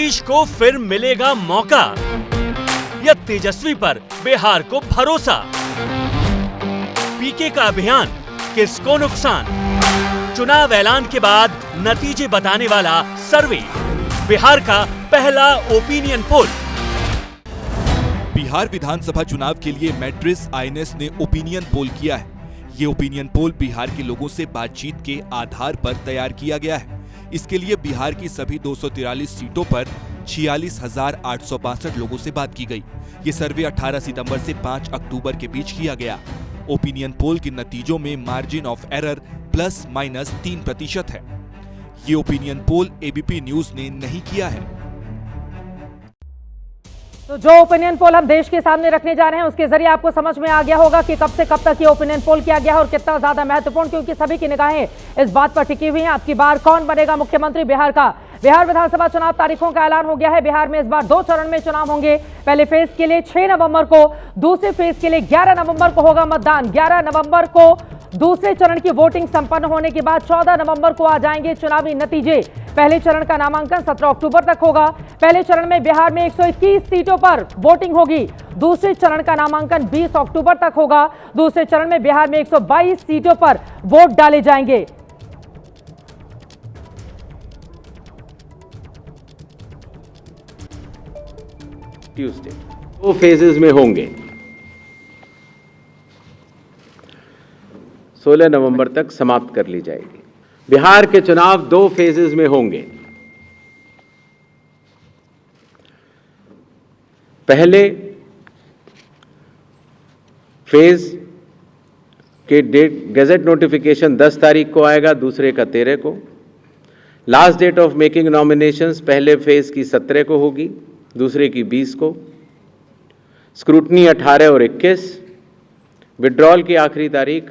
नीतीश को फिर मिलेगा मौका या तेजस्वी पर बिहार को भरोसा? पीके का अभियान किसको नुकसान? चुनाव ऐलान के बाद नतीजे बताने वाला सर्वे, बिहार का पहला ओपिनियन पोल। बिहार विधानसभा चुनाव के लिए मैट्रिस आईएनएस ने ओपिनियन पोल किया है। ये ओपिनियन पोल बिहार के लोगों से बातचीत के आधार पर तैयार किया गया है। इसके लिए बिहार की सभी 243 सीटों पर 46,862 लोगों से बात की गई। ये सर्वे 18 सितंबर से 5 अक्टूबर के बीच किया गया। ओपिनियन पोल के नतीजों में मार्जिन ऑफ एरर ±3% है। ये ओपिनियन पोल एबीपी न्यूज ने नहीं किया है। तो जो ओपिनियन पोल हम देश के सामने रखने जा रहे हैं उसके जरिए आपको समझ में आ गया होगा कि कब से कब तक ये ओपिनियन पोल किया गया है और कितना ज्यादा महत्वपूर्ण, क्योंकि सभी की निगाहें इस बात पर टिकी हुई हैं अब की बार कौन बनेगा मुख्यमंत्री बिहार का। बिहार विधानसभा चुनाव तारीखों का ऐलान हो गया है। बिहार में इस बार 2 चरण में चुनाव होंगे। पहले फेज के लिए 6 नवंबर को, दूसरे फेज के लिए 11 नवंबर को होगा मतदान। 11 नवंबर को दूसरे चरण की वोटिंग संपन्न होने के बाद 14 नवंबर को आ जाएंगे चुनावी नतीजे। पहले चरण का नामांकन 17 अक्टूबर तक होगा। पहले चरण में बिहार में 121 सीटों पर वोटिंग होगी। दूसरे चरण का नामांकन 20 अक्टूबर तक होगा। दूसरे चरण में बिहार में 122 सीटों पर वोट डाले जाएंगे। ट्यूसडे 2 फेजेस में होंगे। 16 नवंबर तक समाप्त कर ली जाएगी। बिहार के चुनाव 2 फेजेस में होंगे। पहले फेज के डेट गैजेट नोटिफिकेशन 10 तारीख को आएगा, दूसरे का 13 को। Last date of making nominations पहले फेज की 17 को होगी, दूसरे की 20 को। स्क्रूटनी 18 और 21। विड्रॉल की आखिरी तारीख।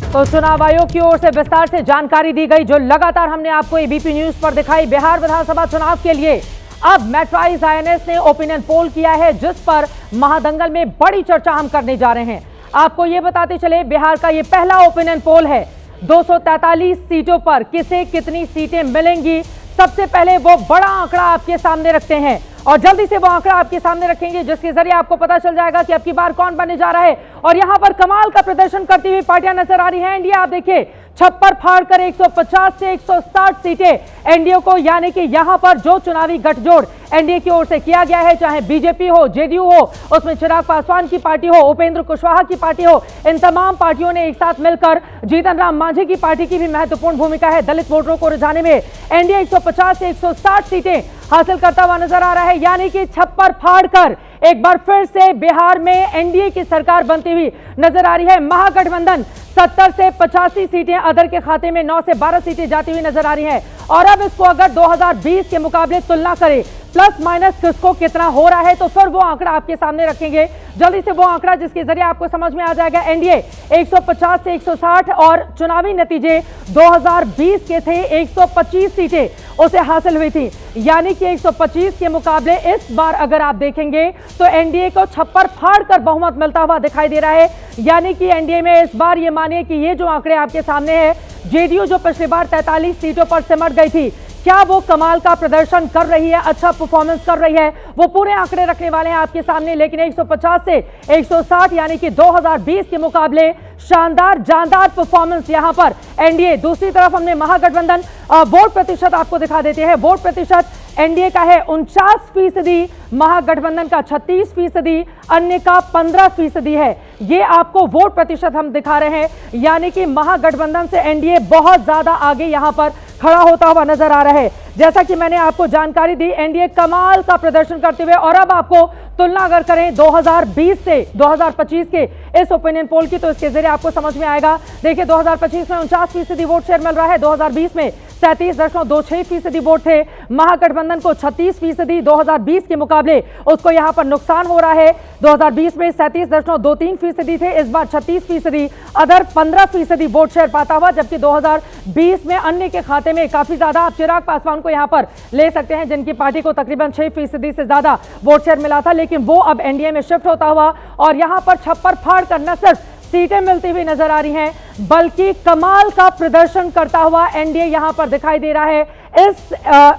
तो चुनाव आयोग की ओर से विस्तार से जानकारी दी गई जो लगातार हमने आपको एबीपी न्यूज पर दिखाई। बिहार विधानसभा चुनाव के लिए अब मैट्राइज आईएनएस ने ओपिनियन पोल किया है, जिस पर महादंगल में बड़ी चर्चा हम करने जा रहे हैं। आपको यह बताते चले, बिहार का यह पहला ओपिनियन पोल है। 243 सीटों पर किसे कितनी सीटें मिलेंगी, सबसे पहले वो बड़ा आंकड़ा आपके सामने रखते हैं और जल्दी से वो आंकड़ा आपके सामने रखेंगे जिसके जरिए आपको पता चल जाएगा कि अब की बार कौन बनने जा रहा है। और यहां पर कमाल का प्रदर्शन करती हुई पार्टियां नजर आ रही हैं। एनडीए आप देखिए छप्पर फाड़कर 150 से 160 सीटें एनडीए को, यानी कि यहां पर जो चुनावी गठजोड़ एनडीए की ओर से किया गया है, चाहे बीजेपी हो, जेडीयू हो, उसमें चिराग पासवान की पार्टी हो, उपेंद्र कुशवाहा की पार्टी हो, इन तमाम पार्टियों ने एक साथ मिलकर, जीतन राम मांझी की पार्टी की भी महत्वपूर्ण भूमिका है दलित वोटरों को रिझाने में। एनडीए 150 से 160 सीटें हासिल करता हुआ नजर आ रहा है, यानी कि छप्पर फाड़कर एक बार फिर से बिहार में एनडीए की सरकार बनती हुई नजर आ रही है। महागठबंधन 70 से 85 सीटें, अदर के खाते में 9 से 12 सीटें जाती हुई नजर आ रही हैं। और अब इसको अगर 2020 के मुकाबले तुलना करें, प्लस माइनस किसको कितना हो रहा है, तो फिर वो आंकड़ा आपके सामने रखेंगे। जल्दी से वो आंकड़ा जिसके जरिए आपको समझ में आ जाएगा। एनडीए 150 से 160 और चुनावी नतीजे 2020 के थे 125 सीटें उसे हासिल हुई थी, यानी कि 125 के मुकाबले इस बार अगर आप देखेंगे तो एनडीए को छप्पर फाड़कर बहुमत मिलता हुआ दिखाई दे रहा है। यानी कि एनडीए में इस बार ये मानिए कि ये जो आंकड़े आपके सामने है, जेडीयू जो पिछली बार 43 सीटों पर सिमट गई थी, क्या वो कमाल का प्रदर्शन कर रही है, अच्छा परफॉर्मेंस कर रही है, वो पूरे आंकड़े रखने वाले हैं आपके सामने। लेकिन 150 से 160 यानी कि 2020 के मुकाबले शानदार जानदार परफॉर्मेंस यहां पर एनडीए। दूसरी तरफ हमने महागठबंधन वोट प्रतिशत आपको दिखा देते हैं। वोट प्रतिशत एनडीए का है 49%, महागठबंधन का 36%, अन्य का 15% है। ये आपको वोट प्रतिशत हम दिखा रहे हैं, यानी कि महागठबंधन से एनडीए बहुत ज्यादा आगे यहां पर खड़ा होता हुआ नजर आ रहा है। जैसा कि मैंने आपको जानकारी दी, एनडीए कमाल का प्रदर्शन करते हुए, और अब आपको तुलना अगर करें 2020 से 2025 के इस ओपिनियन पोल की, तो इसके जरिए आपको समझ में आएगा। देखिए 2025 में 49% वोट शेयर मिल रहा है, 2020 में 37.26% वोट थे। महागठबंधन को 36%, 2020 के मुकाबले उसको यहां पर नुकसान हो रहा है। 2020 में 37.23% थे, इस बार 36%, अदर 15% वोट शेयर पाता हुआ, जबकि 2020 में अन्य के खाते में काफी ज्यादा आप चिराग पासवान को यहां पर ले सकते हैं, जिनकी पार्टी को तकरीबन 6% से ज्यादा वोट शेयर मिला था। लेकिन वो अब एनडीए में शिफ्ट होता हुआ और यहां पर छप्पर फाड़ कर न सिर्फ सीटें मिलती हुई नजर आ रही हैं, बल्कि कमाल का प्रदर्शन करता हुआ एनडीए यहां पर दिखाई दे रहा है इस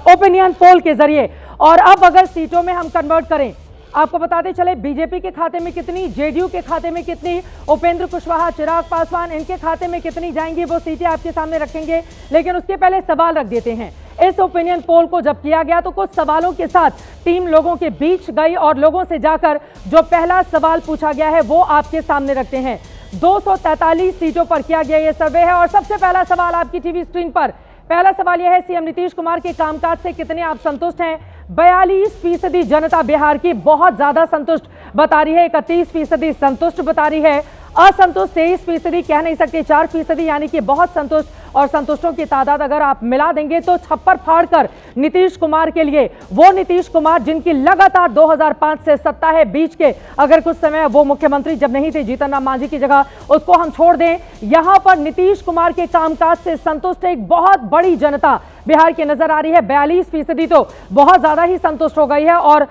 ओपिनियन पोल के जरिए। और अब अगर सीटों में हम कन्वर्ट करें, आपको बताते चले बीजेपी के खाते में कितनी, जेडीयू के खाते में कितनी, उपेंद्र कुशवाहा, चिराग पासवान, इनके खाते में कितनी जाएंगी, वो सीटें आपके सामने रखेंगे। लेकिन उसके पहले सवाल रख देते हैं। इस ओपिनियन पोल को जब किया गया तो कुछ सवालों के साथ टीम लोगों के बीच गई और लोगों से जाकर जो पहला सवाल पूछा गया है वो आपके सामने रखते हैं। 243 सीटों पर किया गया ये सर्वे है और सबसे पहला सवाल आपकी टीवी स्क्रीन पर, पहला सवाल यह है, सीएम नीतीश कुमार के कामकाज से कितने आप संतुष्ट हैं? 42% जनता बिहार की बहुत ज्यादा संतुष्ट बता रही है, 31% संतुष्ट बता रही है, असंतुष्ट 23%, कह नहीं सकते 4%, यानी कि बहुत संतुष्ट। और संतुष्टों की तादाद अगर आप मिला देंगे तो छप्पर फाड़कर नीतीश कुमार के लिए, वो नीतीश कुमार जिनकी लगातार 2005 से सत्ता है, बीच के अगर कुछ समय वो मुख्यमंत्री जब नहीं थे, जीतन राम मांझी की जगह, उसको हम छोड़ दें, यहां पर नीतीश कुमार के कामकाज से संतुष्ट एक बहुत बड़ी जनता बिहार की नजर आ रही है। 42% तो बहुत ज्यादा ही संतुष्ट हो गई है और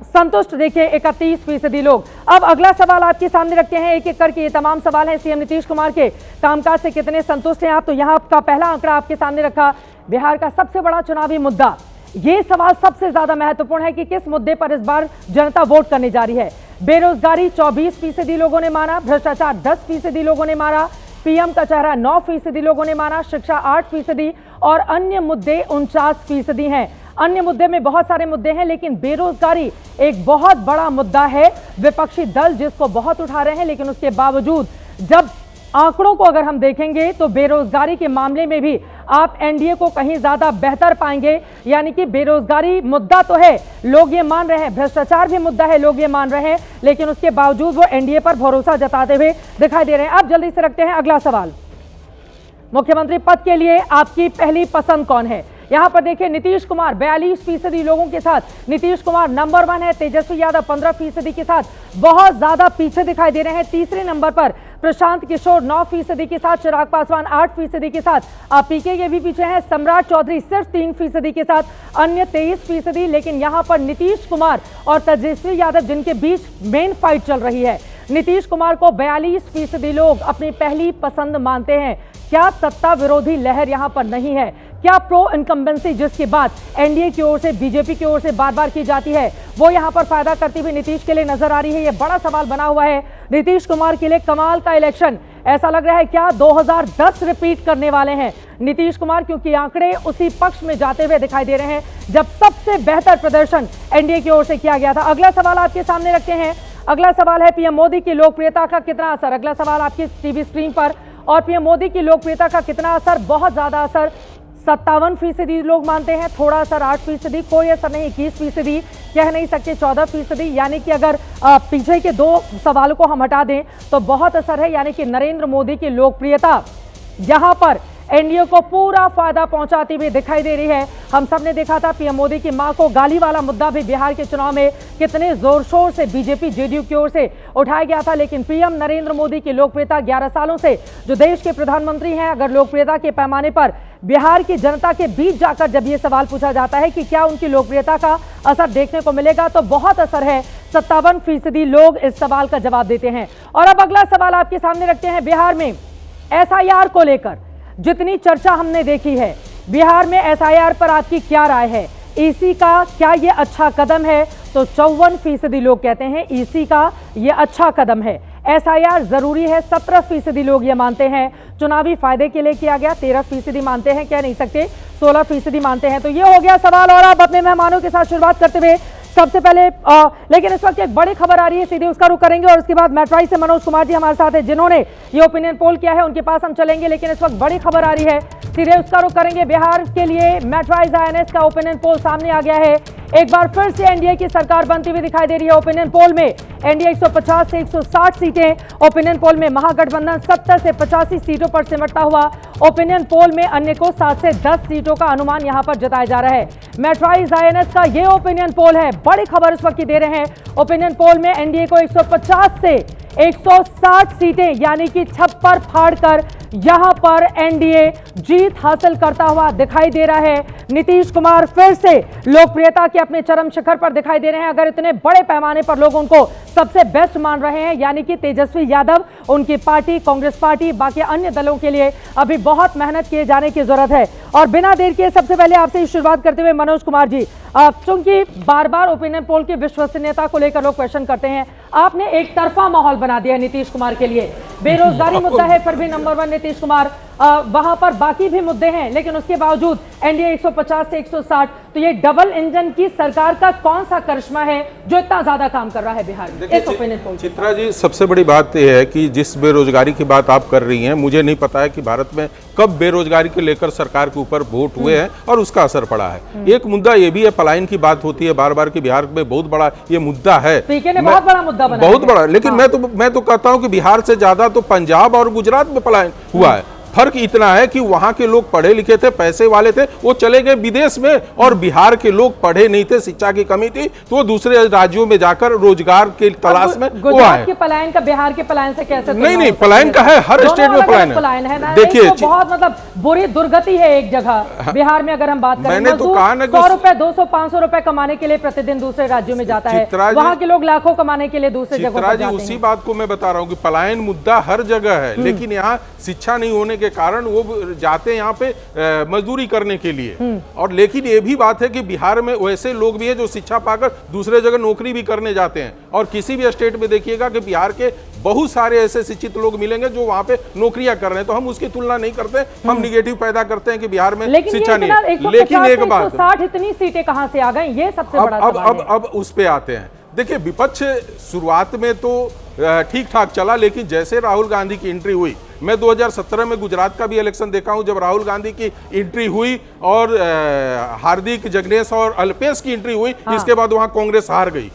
संतुष्ट देखिए 31% लोग। अब अगला सवाल आपके सामने रखते हैं, एक एक करके ये तमाम सवाल हैं, सीएम नीतीश कुमार के कामकाज से कितने संतुष्ट हैं आप? तो यहाँ का पहला आंकड़ा आपके सामने रखा, बिहार का सबसे बड़ा चुनावी मुद्दा। ये सवाल सबसे ज्यादा महत्वपूर्ण है कि किस मुद्दे पर इस बार जनता वोट करने जा रही है। बेरोजगारी 24% लोगों ने माना, भ्रष्टाचार 10% लोगों ने माना, पीएम का चेहरा 9% लोगों ने माना, शिक्षा 8% और अन्य मुद्दे 49% हैं। अन्य मुद्दे में बहुत सारे मुद्दे हैं, लेकिन बेरोजगारी एक बहुत बड़ा मुद्दा है। विपक्षी दल जिसको बहुत उठा रहे हैं, लेकिन उसके बावजूद जब आंकड़ों को अगर हम देखेंगे तो बेरोजगारी के मामले में भी आप एनडीए को कहीं ज्यादा बेहतर पाएंगे। यानी कि बेरोजगारी मुद्दा तो है, लोग ये मान रहे हैं, भ्रष्टाचार भी मुद्दा है, लोग ये मान रहे हैं, लेकिन उसके बावजूद वो एनडीए पर भरोसा जताते हुए दिखाई दे रहे हैं। अब जल्दी से रखते हैं अगला सवाल, मुख्यमंत्री पद के लिए आपकी पहली पसंद कौन है? यहां पर देखिए नीतीश कुमार 42% लोगों के साथ नीतीश कुमार नंबर 1 है, तेजस्वी यादव 15% के साथ बहुत ज्यादा पीछे दिखाई दे रहे हैं। तीसरे नंबर पर प्रशांत किशोर 9% के साथ, चिराग पासवान 8% के साथ, पीके के भी पीछे हैं, सम्राट चौधरी सिर्फ 3% के साथ, अन्य 23%। लेकिन यहां पर नीतीश कुमार और तेजस्वी यादव जिनके बीच मेन फाइट चल रही है, नीतीश कुमार को 42% लोग अपनी पहली पसंद मानते हैं। क्या सत्ता विरोधी लहर यहां पर नहीं है? क्या प्रो इनकम्बेंसी जिसकी बात एनडीए की ओर से, बीजेपी की ओर से बार बार की जाती है, वो यहां पर फायदा करती हुई नीतीश के लिए नजर आ रही है? ये बड़ा सवाल बना हुआ है नीतीश कुमार के लिए। कमाल का इलेक्शन, ऐसा लग रहा है क्या 2010 रिपीट करने वाले हैं नीतीश कुमार, क्योंकि आंकड़े उसी पक्ष में जाते हुए दिखाई दे रहे हैं जब सबसे बेहतर प्रदर्शन एनडीए की ओर से किया गया था। अगला सवाल आपके सामने रखते हैं, अगला सवाल है पीएम मोदी की लोकप्रियता का कितना असर? अगला सवाल आपकी टीवी स्क्रीन पर, और पीएम मोदी की लोकप्रियता का कितना असर? बहुत ज्यादा असर 57% लोग मानते हैं, थोड़ा असर 8%, कोई असर नहीं 21%, कह नहीं सकते 14%। यानी कि अगर पीछे के दो सवालों को हम हटा दें तो बहुत असर है। यानी कि नरेंद्र मोदी की लोकप्रियता यहां पर एनडीए को पूरा फायदा पहुंचाती हुई दिखाई दे रही है। हम सब ने देखा था पीएम मोदी की मां को गाली वाला मुद्दा भी बिहार के चुनाव में कितने जोर शोर से बीजेपी जेडीयू की ओर से उठाया गया था, लेकिन पीएम नरेंद्र मोदी की लोकप्रियता 11 सालों से जो देश के प्रधानमंत्री हैं, अगर लोकप्रियता के पैमाने पर बिहार की जनता के बीच जाकर जब ये सवाल पूछा जाता है कि क्या उनकी लोकप्रियता का असर देखने को मिलेगा, तो बहुत असर है। 57% लोग इस सवाल का जवाब देते हैं। और अब अगला सवाल आपके सामने रखते हैं, बिहार में एसआईआर को लेकर जितनी चर्चा हमने देखी है, बिहार में एसआईआर पर आपकी क्या राय है? ईसी का क्या ये अच्छा कदम है? तो 54% लोग कहते हैं ईसी का ये अच्छा कदम है। एसआईआर जरूरी है, 17% लोग ये मानते हैं। चुनावी फायदे के लिए किया गया, 13% मानते हैं, कह नहीं सकते 16% मानते हैं। तो ये हो गया सवाल। और अब अपने मेहमानों के साथ शुरुआत करते हुए सबसे पहले लेकिन इस वक्त एक बड़ी खबर आ रही है, सीधे उसका रुख करेंगे और उसके बाद मेट्राई से मनोज कुमार जी हमारे साथ हैं जिन्होंने ये ओपिनियन पोल किया है, उनके पास हम चलेंगे। लेकिन इस वक्त बड़ी खबर आ रही है, सीधे उसका रुख करेंगे। बिहार के लिए मेट्राइज आईएनएस का ओपिनियन पोल सामने आ गया है। एक बार फिर से एनडीए की सरकार बनती हुई दिखाई दे रही है। ओपिनियन पोल में एनडीए 150 से 160 सीटें, ओपिनियन पोल में महागठबंधन 70 से 85 सीटों पर सिमटता हुआ, ओपिनियन पोल में अन्य को 7 से 10 सीटों का अनुमान यहां पर जताया जा रहा है। मेट्राइज आईएनएस का ये ओपिनियन पोल है, बड़ी खबर इस वक्त की दे रहे हैं। ओपिनियन पोल में एनडीए को 150 से 160 सीटें यानी कि छप्पर फाड़कर यहां पर एनडीए जीत हासिल करता हुआ दिखाई दे रहा है। नीतीश कुमार फिर से लोकप्रियता के अपने चरम शिखर पर दिखाई दे रहे हैं। अगर इतने बड़े पैमाने पर लोग उनको सबसे बेस्ट मान रहे हैं, यानी कि तेजस्वी यादव, उनकी पार्टी कांग्रेस पार्टी, बाकी अन्य दलों के लिए अभी बहुत मेहनत किए जाने की जरूरत है। और बिना देर किए सबसे पहले आपसे शुरुआत करते हुए मनोज कुमार जी, चूंकि बार बार ओपिनियन पोल की विश्वसनीयता को लेकर लोग क्वेश्चन करते हैं, आपने एक तरफा माहौल बना दिया नीतीश कुमार के लिए। बेरोजगारी मुद्दा है, फिर भी नंबर 1 नीतीश कुमार, वहां पर बाकी भी मुद्दे हैं, लेकिन उसके बावजूद एनडीए 150 से 160। तो ये डबल इंजन की सरकार का कौन सा करिश्मा है जो इतना ज्यादा काम कर रहा है बिहार में? इस ओपिनियन पोल चित्रा जी, सबसे बड़ी बात यह है कि जिस बेरोजगारी की बात आप कर रही हैं, मुझे नहीं पता है कि भारत में कब बेरोजगारी को लेकर सरकार के ऊपर वोट हुए हैं और उसका असर पड़ा है। एक मुद्दा ये भी है, पलायन की बात होती है बार बार कि बिहार में बहुत बड़ा ये मुद्दा है, पीके ने बहुत बड़ा मुद्दा बनाया, बहुत बड़ा। लेकिन मैं तो कहता हूं कि बिहार से ज्यादा तो पंजाब और गुजरात में पलायन हुआ है। फर्क इतना है कि वहां के लोग पढ़े लिखे थे, पैसे वाले थे, वो चले गए विदेश में, और बिहार के लोग पढ़े नहीं थे, शिक्षा की कमी थी, तो वो दूसरे राज्यों में जाकर रोजगार के तलाश में गुजरात के पलायन का बिहार के पलायन से कैसे? नहीं, पलायन का है, हर स्टेट में पलायन है। देखिए, बहुत मतलब बुरी दुर्गति है एक जगह बिहार में। अगर हम बात करें, मैंने तो कहा ना, 100 रुपए 200 500 रुपए कमाने के लिए प्रतिदिन दूसरे राज्यों में जाता है, वहां के लोग लाखों कमाने के लिए दूसरे जगहों पर जाते हैं। उसी बात को मैं बता रहा हूँ कि पलायन मुद्दा हर जगह है, लेकिन यहाँ शिक्षा नहीं होने के कारण वो जाते हैं यहाँ पे मजदूरी करने के लिए। और लेकिन ये भी बात है कि बिहार में वैसे लोग भी हैं जो शिक्षा पाकर दूसरे जगह नौकरी भी करने जाते हैं। और किसी भी स्टेट में देखिएगा कि बिहार के बहुत सारे ऐसे शिक्षित लोग मिलेंगे जो वहां पे नौकरियां कर रहे हैं। तो हम उसकी तुलना नहीं करते, हम निगेटिव पैदा करते हैं कि बिहार में शिक्षा नहीं है। लेकिन एक बात, 160 इतनी सीटें कहां से आ गई, ये सबसे बड़ा सवाल है। अब उस पे आते हैं। देखिए, विपक्ष शुरुआत में तो ठीक ठाक चला, लेकिन जैसे राहुल गांधी की एंट्री हुई, मैं 2017 में गुजरात का भी इलेक्शन देखा हूं, जब राहुल गांधी की एंट्री हुई और हार्दिक, जगनेश और अल्पेश की एंट्री हुई, इसके बाद वहां कांग्रेस हार गई।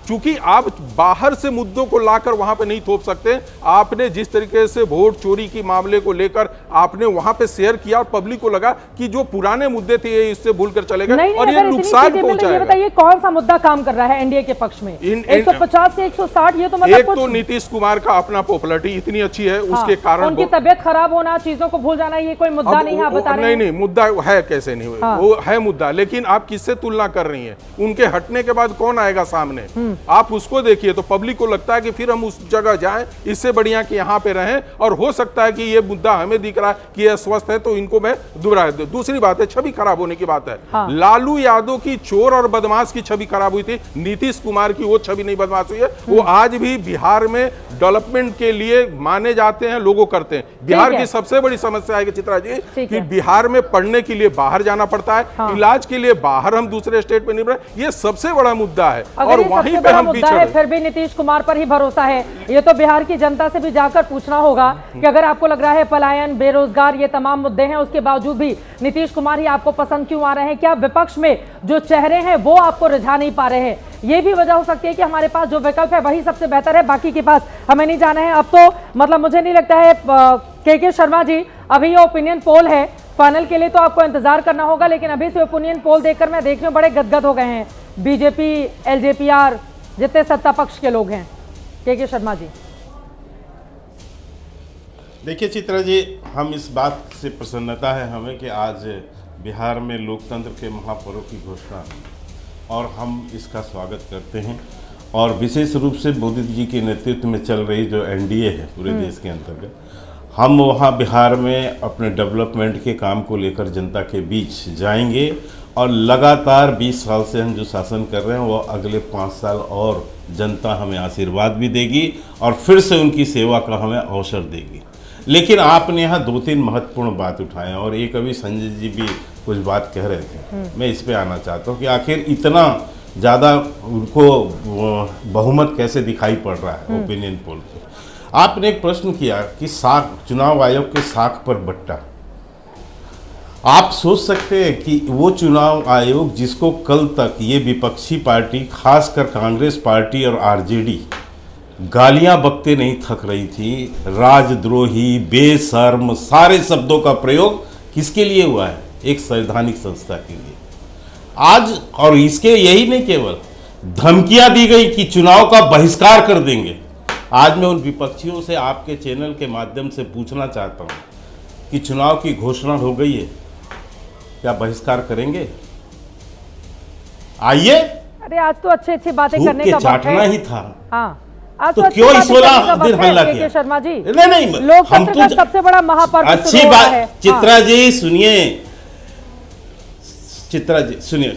चूंकि आप बाहर से मुद्दों को लाकर वहां पे नहीं थोप सकते। आपने जिस तरीके से वोट चोरी की मामले को लेकर आपने वहां पे शेयर किया और पब्लिक को लगा कि जो पुराने मुद्दे थे ये इससे भूल कर चले गए और ये नुकसान पहुंचाएगा। ये बताइए कौन सा मुद्दा काम कर रहा है एनडीए के पक्ष में? 150 से 160, ये तो मतलब एक तो नीतीश कुमार का अपना पॉपुलैरिटी इतनी अच्छी है, उसके कारण उनकी तबियत खराब होना, चीजों को भूल जाना, ये कोई मुद्दा नहीं है, आप बता रहे हैं। नहीं, मुद्दा है, कैसे नहीं हुए, वो है मुद्दा। लेकिन आप किससे तुलना कर रही हैं? उनके हटने के बाद कौन आएगा सामने, आप उसको देखिए। तो पब्लिक को लगता है कि फिर हम उस जगह जाएं, इससे बढ़िया कि यहाँ पे रहें। और हो सकता है कि ये मुद्दा हमें दिख रहा है कि ये स्वस्थ है, तो इनको मैं दोहरा दूं। दूसरी बात है, छवि खराब होने की बात है। लालू यादव की चोर और बदमाश की छवि खराब हुई थी, नीतीश कुमार की वो छवि नहीं बदमाश हुई है। वो आज भी बिहार में डेवलपमेंट के लिए माने जाते हैं, लोगों करते हैं। बिहार की सबसे बड़ी समस्या है कि चित्रा जी, कि बिहार में पढ़ने के लिए बाहर जाना पड़ता है, इलाज के लिए बाहर हम दूसरे स्टेट में नहीं रहे। ये सबसे बड़ा मुद्दा है और वहीं पे हम पीछे हैं। फिर भी नीतीश कुमार पर ही भरोसा है। ये तो बिहार की जनता से भी जाकर पूछना होगा कि अगर आपको लग रहा है पलायन, बेरोजगार, ये तमाम मुद्दे हैं, उसके बावजूद भी नीतीश कुमार ही आपको पसंद क्यों आ रहे हैं? क्या विपक्ष में जो चेहरे हैं वो आपको रिझा नहीं पा रहे हैं? ये भी वजह हो सकती है कि हमारे पास जो विकल्प है वही सबसे बेहतर है, बाकी के पास हमें नहीं जाना है। अब तो मतलब मुझे नहीं लगता है के शर्मा जी, अभी ये ओपिनियन पोल है, फाइनल के लिए तो आपको इंतजार करना होगा, लेकिन अभी से ओपिनियन पोल देखकर मैं देखने में बड़े गदगद हो गए हैं बीजेपी, एलजेपीआर, जितने सत्ता पक्ष के लोग हैं। के शर्मा जी, देखिए चित्रा जी, हम इस बात से प्रसन्नता है हमें कि आज बिहार में लोकतंत्र के महापर्व की घोषणा, और हम इसका स्वागत करते हैं। और विशेष रूप से मोदी जी के नेतृत्व में चल रही जो एनडीए है पूरे देश के अंतर्गत, हम वहाँ बिहार में अपने डेवलपमेंट के काम को लेकर जनता के बीच जाएंगे। और लगातार 20 साल से हम जो शासन कर रहे हैं वो अगले 5 साल और जनता हमें आशीर्वाद भी देगी और फिर से उनकी सेवा का हमें अवसर देगी। लेकिन आपने यहाँ 2-3 महत्वपूर्ण बात उठाए और एक अभी संजय जी भी कुछ बात कह रहे थे, मैं इस पे आना चाहता हूँ कि आखिर इतना ज़्यादा उनको बहुमत कैसे दिखाई पड़ रहा है ओपिनियन पोल पे। आपने एक प्रश्न किया कि चुनाव आयोग के साख पर बट्टा। आप सोच सकते हैं कि वो चुनाव आयोग जिसको कल तक ये विपक्षी पार्टी, खासकर कांग्रेस पार्टी और आरजेडी गालियां बकते नहीं थक रही थी, राजद्रोही, बेशर्म, सारे शब्दों का प्रयोग किसके लिए हुआ है? एक संवैधानिक संस्था के लिए। आज और इसके यही नहीं, केवल धमकियां दी गई कि चुनाव का बहिष्कार कर देंगे। आज मैं उन विपक्षियों से आपके चैनल के माध्यम से पूछना चाहता हूँ कि चुनाव की घोषणा हो गई है, क्या बहिष्कार करेंगे? आइए। अरे आज तो अच्छी अच्छी बातें करने का वक्त चाटना है। ही था। हाँ, आज तो तो क्यों इस 16 दिन हमला किया? शर्मा जी, नहीं, लोकतंत्र का सबसे बड़ा महापर्व अच्छी बात। चित्रा जी सुनिए, चित्रा जी सुनिए,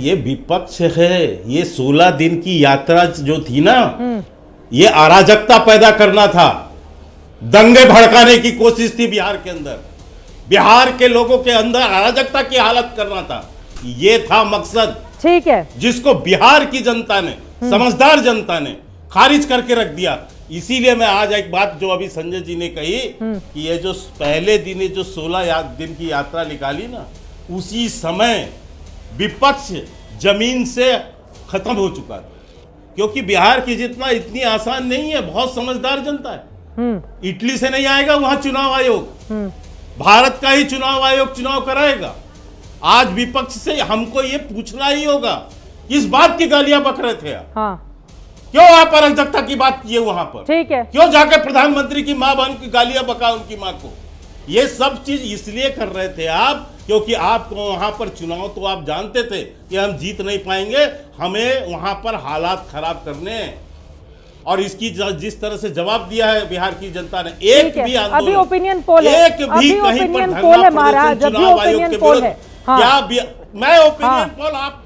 ये विपक्ष है, ये 16 दिन की यात्रा जो थी ना, ये अराजकता पैदा करना था, दंगे भड़काने की कोशिश थी बिहार के अंदर, बिहार के लोगों के अंदर अराजकता की हालत करना था, ये था मकसद। ठीक है, जिसको बिहार की जनता ने, समझदार जनता ने खारिज करके रख दिया। इसीलिए मैं आज एक बात जो अभी संजय जी ने कही कि ये जो पहले दिन जो 16 दिन की यात्रा निकाली ना, उसी समय विपक्ष जमीन से खत्म हो चुका था, क्योंकि बिहार की जितना इतनी आसान नहीं है, बहुत समझदार जनता है। इटली से नहीं आएगा वहां चुनाव आयोग, भारत का ही चुनाव आयोग चुनाव कराएगा। आज विपक्ष से हमको ये पूछना ही होगा, किस बात की गालियां बक रहे थे आप? हाँ। क्यों आप अराजकता की बात किए वहां पर? ठीक है, क्यों जाके प्रधानमंत्री की मां बहन की गालियां बका उनकी मां को? ये सब चीज इसलिए कर रहे थे आप, क्योंकि आपको वहां पर चुनाव तो आप जानते थे कि हम जीत नहीं पाएंगे, हमें वहां पर हालात खराब करने हैं। और इसकी जिस तरह से जवाब दिया है बिहार की जनता ने, एक भी आंदोलन, अभी ओपिनियन पोल है, एक भी कहीं पर धरना महाराज, चुनाव आयोग के विरुद्ध क्या मैं ओपिनियन हाँ। पोल, आप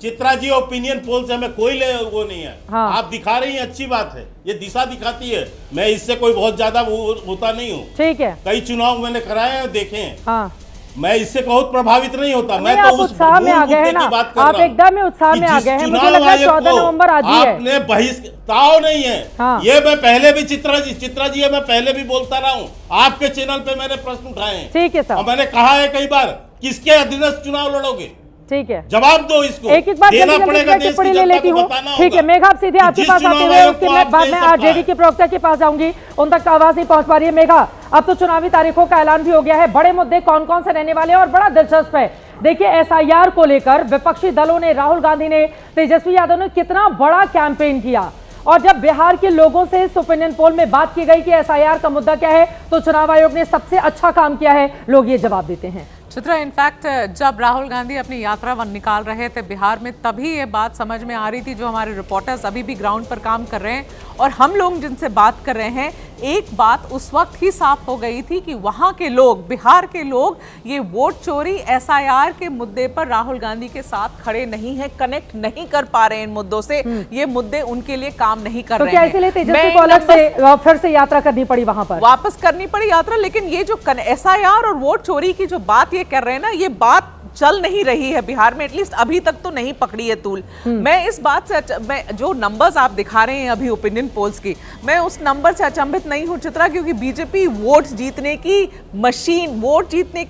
चित्रा जी ओपिनियन पोल से हमें कोई वो नहीं है। हाँ। आप दिखा रही हैं, अच्छी बात है, ये दिशा दिखाती है, मैं इससे कोई बहुत ज्यादा होता नहीं हूँ। ठीक है, कई चुनाव मैंने कराए हैं, देखे हैं। हाँ। मैं इससे बहुत प्रभावित नहीं होता। मैं आप तो उस उत्साह में आ गए हैं ना, आप एकदम उत्साह में आ गए हैं। मुझे लगा 14 नवंबर आज ही है। आपने बहिष्कार नहीं है। हाँ। ये मैं पहले भी चित्रा जी ये मैं पहले भी बोलता रहा हूँ, आपके चैनल पे मैंने प्रश्न उठाए हैं। ठीक है सर, और मैंने कहा है कई बार, किसके अधीनस्थ चुनाव लड़ोगे? ठीक है, जवाब दो इसको। एक बार देना पड़ेगा, देश की जनता को बताना होगा। ठीक है, मेघा आप सीधे आपके पास आते हुए उसके बाद में आरजेडी के प्रवक्ता के पास जाऊंगी, उन तक आवाज नहीं पहुंच पा रही है। मेघा, अब तो चुनावी तारीखों का ऐलान भी हो गया है, बड़े मुद्दे कौन कौन से रहने वाले हैं और बड़ा दिलचस्प है। देखिए, एसआईआर को लेकर विपक्षी दलों ने, राहुल गांधी ने, तेजस्वी यादव ने कितना बड़ा कैंपेन किया, और जब बिहार के लोगों से इस ओपिनियन पोल में बात की गई कि एसआईआर का मुद्दा क्या है, तो चुनाव आयोग ने सबसे अच्छा काम किया है, लोग ये जवाब देते हैं। चित्रा, इनफैक्ट जब राहुल गांधी अपनी यात्रा निकाल रहे थे बिहार में, तभी ये बात समझ में आ रही थी, जो हमारे रिपोर्टर्स अभी भी ग्राउंड पर काम कर रहे हैं और हम लोग जिनसे बात कर रहे हैं, एक बात उस वक्त ही साफ हो गई थी कि वहां के लोग, बिहार के लोग, ये वोट चोरी, एसआईआर के मुद्दे पर राहुल गांधी के साथ खड़े नहीं हैं, कनेक्ट नहीं कर पा रहे हैं इन मुद्दों से। ये मुद्दे उनके लिए काम नहीं कर रहे हैं। इसलिए तेजस्वी को अलग से फिर से यात्रा करनी पड़ी, वहां पर वापस करनी पड़ी यात्रा। लेकिन ये जो एसआईआर और वोट चोरी की जो बात ये कर रहे हैं ना, ये बात चल नहीं रही है बिहार में, एटलीस्ट अभी तक तो नहीं पकड़ी है तूल। मैं इस बात से, मैं जो नंबर्स आप दिखा रहे हैं अभी ओपिनियन पोल्स की, मैं उस नंबर से अचंभित नहीं हूं चित्रा, क्योंकि बीजेपी वोट जीतने की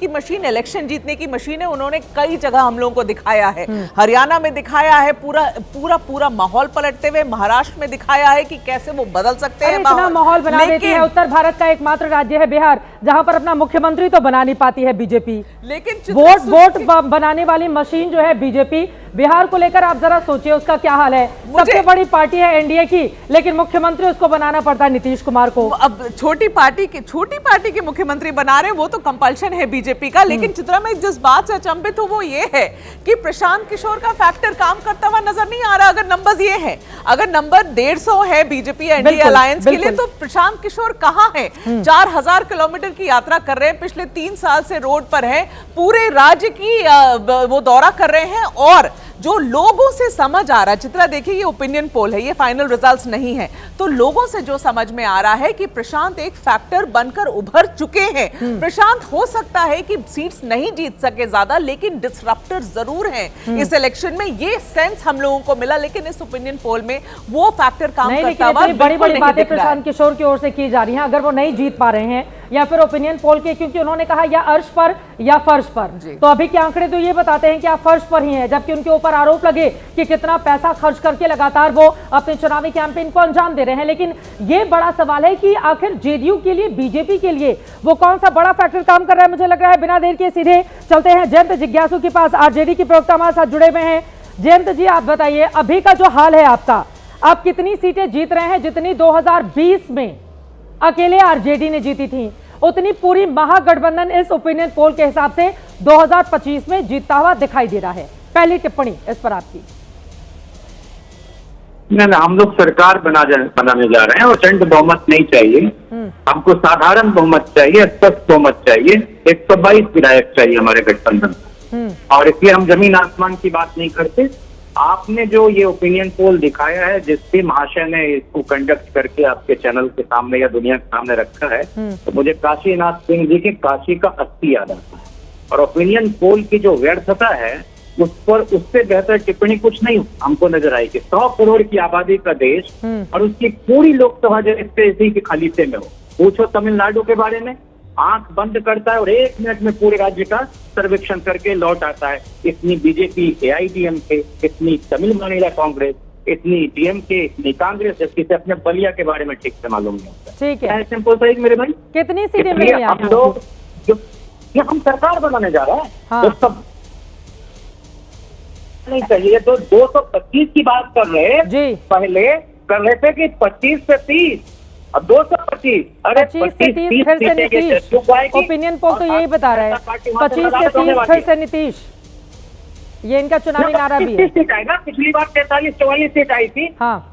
मशीन, इलेक्शन जीतने की मशीन है। उन्होंने कई जगह हम लोगों को दिखाया है, हरियाणा में दिखाया है पूरा माहौल पलटते हुए, महाराष्ट्र में दिखाया है कि कैसे वो बदल सकते हैं माहौल बना देती है। उत्तर भारत का एकमात्र राज्य है बिहार, जहां पर अपना मुख्यमंत्री तो बना नहीं पाती है बीजेपी, लेकिन वोट बनाने वाली मशीन जो है बीजेपी, बिहार को लेकर आप जरा सोचिए उसका क्या हाल है। सबसे बड़ी पार्टी है एनडीए की, लेकिन मुख्यमंत्री उसको बनाना पड़ता है नीतीश कुमार को। अब छोटी पार्टी के मुख्यमंत्री बना रहे हैं, वो तो कंपल्शन है बीजेपी का। लेकिन चित्रा, में जिस बात से अचंभित हूं वो ये है कि प्रशांत किशोर का फैक्टर काम करता हुआ नजर नहीं आ रहा। अगर नंबर ये है, अगर नंबर 150 है बीजेपी एनडीए अलायंस के लिए, तो प्रशांत किशोर कहां है? 4000 किलोमीटर की यात्रा कर रहे हैं, पिछले 3 साल से रोड पर है, पूरे राज्य की वो दौरा कर रहे हैं। और जो लोगों से समझ आ रहा है, चित्रा देखिए, ये ओपिनियन पोल है, ये फाइनल रिजल्ट्स नहीं है, तो लोगों से जो समझ में आ रहा है कि प्रशांत एक फैक्टर बनकर उभर चुके हैं। प्रशांत हो सकता है कि सीट्स नहीं जीत सके ज्यादा, लेकिन डिसरप्टर जरूर हैं इस इलेक्शन में, ये सेंस हम लोगों को मिला। लेकिन इस ओपिनियन पोल में वो फैक्टर काम करता हुआ बड़ी बड़ी बातें प्रशांत किशोर की ओर से की जा रही हैं, अगर वो नहीं जीत पा रहे हैं या फिर ओपिनियन पोल के, क्योंकि उन्होंने कहा या अर्श पर या फर्श पर, तो अभी के आंकड़े तो ये बताते हैं कि आप फर्श पर ही हैं, जबकि उनके ऊपर आरोप लगे कि कितना पैसा खर्च करके लगातार वो अपने चुनावी कैंपेन को अंजाम दे रहे हैं। लेकिन ये बड़ा सवाल है कि आखिर जेडीयू के लिए, बीजेपी के लिए वो कौन सा बड़ा फैक्टर काम कर रहा है। मुझे लग रहा है बिना देर के सीधे चलते हैं जयंत जिज्ञासु के पास, आरजेडी की प्रवक्ता हमारे साथ जुड़े हुए हैं। जयंत जी, आप बताइए अभी का जो हाल है आपका, अब कितनी सीटें जीत रहे हैं? जितनी 2020 में अकेले आरजेडी ने जीती थी, उतनी पूरी महागठबंधन इस ओपिनियन पोल के हिसाब से 2025 में जीतता हुआ दिखाई दे रहा है। पहली टिप्पणी इस पर आपकी। नहीं, हम लोग सरकार बनाने जा रहे हैं और प्रचंड बहुमत नहीं चाहिए, हमको साधारण बहुमत चाहिए, स्पष्ट बहुमत चाहिए। 122 विधायक चाहिए हमारे गठबंधन, और इसलिए हम जमीन आसमान की बात नहीं करते। आपने जो ये ओपिनियन पोल दिखाया है, जिससे महाशय ने इसको कंडक्ट करके आपके चैनल के सामने या दुनिया के सामने रखा है, तो मुझे काशीनाथ सिंह जी के काशी का 80 याद आता है। और ओपिनियन पोल की जो व्यर्थता है उस पर उससे बेहतर टिप्पणी कुछ नहीं हमको नजर आई कि 100 करोड़ की आबादी का देश और उसकी पूरी लोकसभा जैसे इसी के खलीफे में हो। पूछो तमिलनाडु के बारे में, आंख बंद करता है और 1 मिनट में पूरे राज्य का सर्वेक्षण करके लौट आता है। इतनी बीजेपी, एआईडीएमके, इतनी तमिल मानिला कांग्रेस, इतनी डीएमके, इतनी कांग्रेस, जिसे अपने बलिया के बारे में ठीक से मालूम नहीं होता। ठीक है, सिंपल साइज मेरे भाई, कितनी सीटें मिल रही हैं? हम लोग जो हम सरकार बनाने जा रहे हैं, हाँ। तो सब नहीं चाहिए। तो 225 की बात कर रहे जी, पहले कर रहे थे कि 25 से 30, अब 225। अरे 25 से 30 फिर से नीतीश। ओपिनियन पोल तो यही बता रहा है, 25 से 30 फिर से नीतीश। ये इनका चुनावी नारा भी है। सीट आएगा, पिछली बार 43-44 सीट आई थी। हाँ,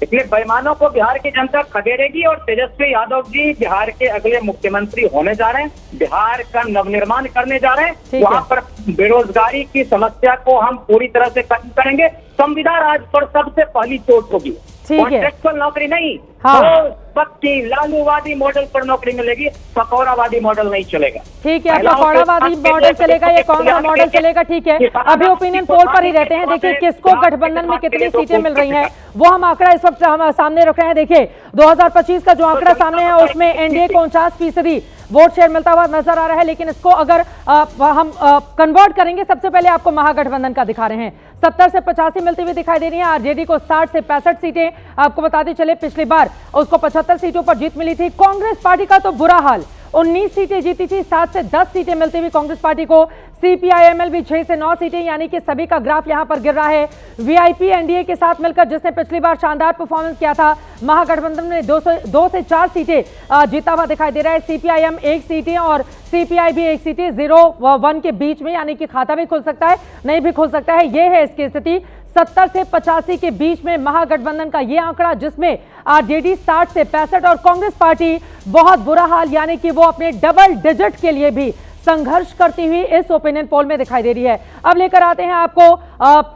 इसलिए बेईमानों को बिहार की जनता खदेड़ेगी और तेजस्वी यादव जी बिहार के अगले मुख्यमंत्री होने जा रहे हैं, बिहार का नवनिर्माण करने जा रहे हैं। वहां पर बेरोजगारी की समस्या को हम पूरी तरह से खत्म करेंगे। संविधान राज पर सबसे पहली चोट होगी, कॉन्ट्रैक्चुअल नौकरी नहीं। हाँ। तो पक्की लालूवादी मॉडल पर नौकरी मिलेगी, पकौड़ावादी मॉडल नहीं चलेगा। ठीक है, पकौड़ावादी मॉडल चलेगा या कौन सा मॉडल चलेगा? ठीक है, अभी ओपिनियन पोल पर ही रहते हैं। देखिए किसको गठबंधन में कितनी सीटें मिल रही हैं, वो हम आंकड़ा इस वक्त हम सामने रख रहे हैं। देखिए 2025 का जो आंकड़ा सामने है उसमें एनडीए को 49% वोट शेयर मिलता हुआ नजर आ रहा है। लेकिन इसको अगर हम कन्वर्ट करेंगे, सबसे पहले आपको महागठबंधन का दिखा रहे हैं, 70 से 85 मिलती हुई दिखाई दे रही है। आरजेडी को 60 से 65 सीटें, आपको बताते चले पिछली बार उसको 75 सीटों पर जीत मिली थी। कांग्रेस पार्टी का तो बुरा हाल, 19 सीटें जीती थी, 7 से 10 सीटें मिलती हुई कांग्रेस पार्टी को। सीपीआईएमएल भी 6 से 9 सीटें, यानी कि सभी का ग्राफ यहां पर गिर रहा है। वीआईपी एनडीए के साथ मिलकर जिसने पिछली बार शानदार परफॉर्मेंस किया था, महागठबंधन में 2 से 4 सीटें जीता हुआ दिखाई दे रहा है। सीपीआईएम 1 सीटें और सीपीआई भी 1 सीटें, 0-1 के बीच में, यानी कि खाता भी खुल सकता है, नहीं भी खुल सकता है। यह है इसकी स्थिति। 70 से 85 के बीच में महागठबंधन का यह आंकड़ा, जिसमें आरजेडी 60 से 65 और कांग्रेस पार्टी बहुत बुरा हाल, यानी कि वो अपने डबल डिजिट के लिए भी संघर्ष करती हुई इस ओपिनियन पोल में दिखाई दे रही है। अब लेकर आते हैं आपको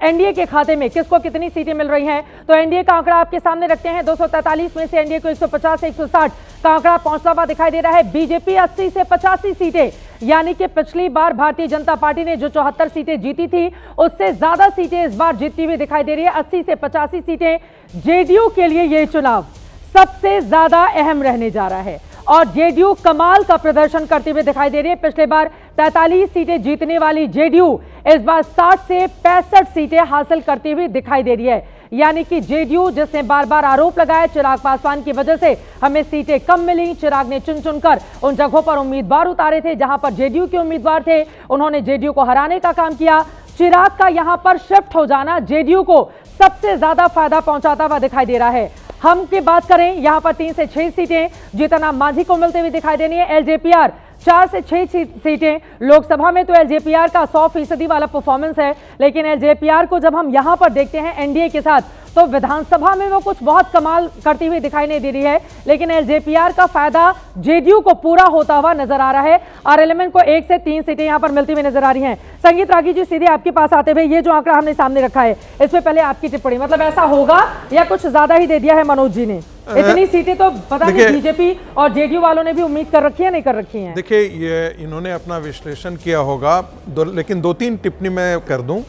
एनडीए के खाते में किसको कितनी सीटें मिल रही हैं। तो एनडीए का आंकड़ा आपके सामने रखते हैं, 243 में से एनडीए को 150 से 160 का आंकड़ा पहुंचता हुआ दिखाई दे रहा है। बीजेपी 80 से 85 सीटें, यानी कि पिछली बार भारतीय जनता पार्टी ने जो 74 सीटें जीती थी, उससे ज्यादा सीटें इस बार जीतती हुई दिखाई दे रही है, 80 से 85 सीटें। जेडीयू के लिए यह चुनाव सबसे ज्यादा अहम रहने जा रहा है और जेडीयू कमाल का प्रदर्शन करते हुए दिखाई दे रही है। पिछले बार 43 सीटें जीतने वाली जेडीयू इस बार 60 से 65 सीटें हासिल करती हुई दिखाई दे रही है, यानी कि जेडीयू जिसने बार बार आरोप लगाया चिराग पासवान की वजह से हमें सीटें कम मिली, चिराग ने चुन चुनकर उन जगहों पर उम्मीदवार उतारे थे जहां पर जेडीयू के उम्मीदवार थे, उन्होंने जेडीयू को हराने का काम किया। चिराग का यहां पर शिफ्ट हो जाना जेडीयू को सबसे ज्यादा फायदा पहुंचाता हुआ दिखाई दे रहा है। हम की बात करें, यहां पर 3 से 6 सीटें जीतनराम मांझी को मिलते हुए दिखाई देनी है। एलजेपीआर 4 से 6 सीटें, लोकसभा में तो एलजेपीआर का 100% वाला परफॉर्मेंस है, लेकिन एलजेपीआर को जब हम यहां पर देखते हैं एनडीए के साथ, तो विधानसभा में वो कुछ बहुत कमाल करती हुई दिखाई नहीं दे रही है, लेकिन एलजेपीआर का फायदा जेडीयू को पूरा होता हुआ नजर आ रहा है। आरएलएमएन को 1 से 3 सीटें यहां पर मिलती हुई नजर आ रही हैं। संगीत रागी जी, सीधे आपके पास आते हुए, ये जो आंकड़ा हमने सामने रखा है, इसमें पहले आपकी टिप्पणी, मतलब ऐसा होगा या कुछ ज्यादा ही दे दिया है मनोज जी ने? इतनी सीटें तो पता नहीं बीजेपी और जेडीयू वालों ने भी उम्मीद कर रखी है, नहीं कर रखी है? देखिए, ये इन्होंने अपना विश्लेषण किया होगा, लेकिन 2-3 टिप्पणी मैं कर दूं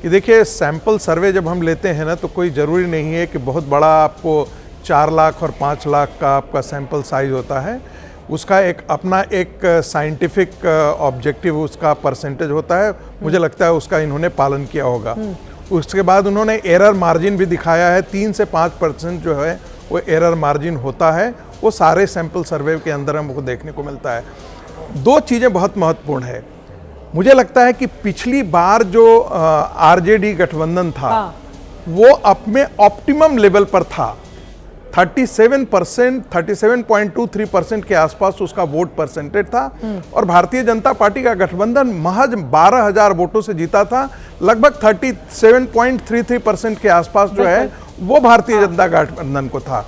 कि देखिए, सैंपल सर्वे जब हम लेते हैं ना, तो कोई ज़रूरी नहीं है कि बहुत बड़ा आपको 4 लाख और 5 लाख का आपका सैंपल साइज होता है। उसका एक अपना एक साइंटिफिक ऑब्जेक्टिव, उसका परसेंटेज होता है। मुझे लगता है उसका इन्होंने पालन किया होगा। उसके बाद उन्होंने एरर मार्जिन भी दिखाया है, 3 से 5% जो है वो एरर मार्जिन होता है, वो सारे सैंपल सर्वे के अंदर हमको देखने को मिलता है। 2 चीज़ें बहुत महत्वपूर्ण है। मुझे लगता है कि पिछली बार जो आरजेडी गठबंधन था, वो अपने ऑप्टिमम लेवल पर था। 37.23% के आसपास उसका वोट परसेंटेज था और भारतीय जनता पार्टी का गठबंधन महज 12,000 वोटों से जीता था। लगभग 37.33% के आसपास जो है वो भारतीय जनता गठबंधन को था।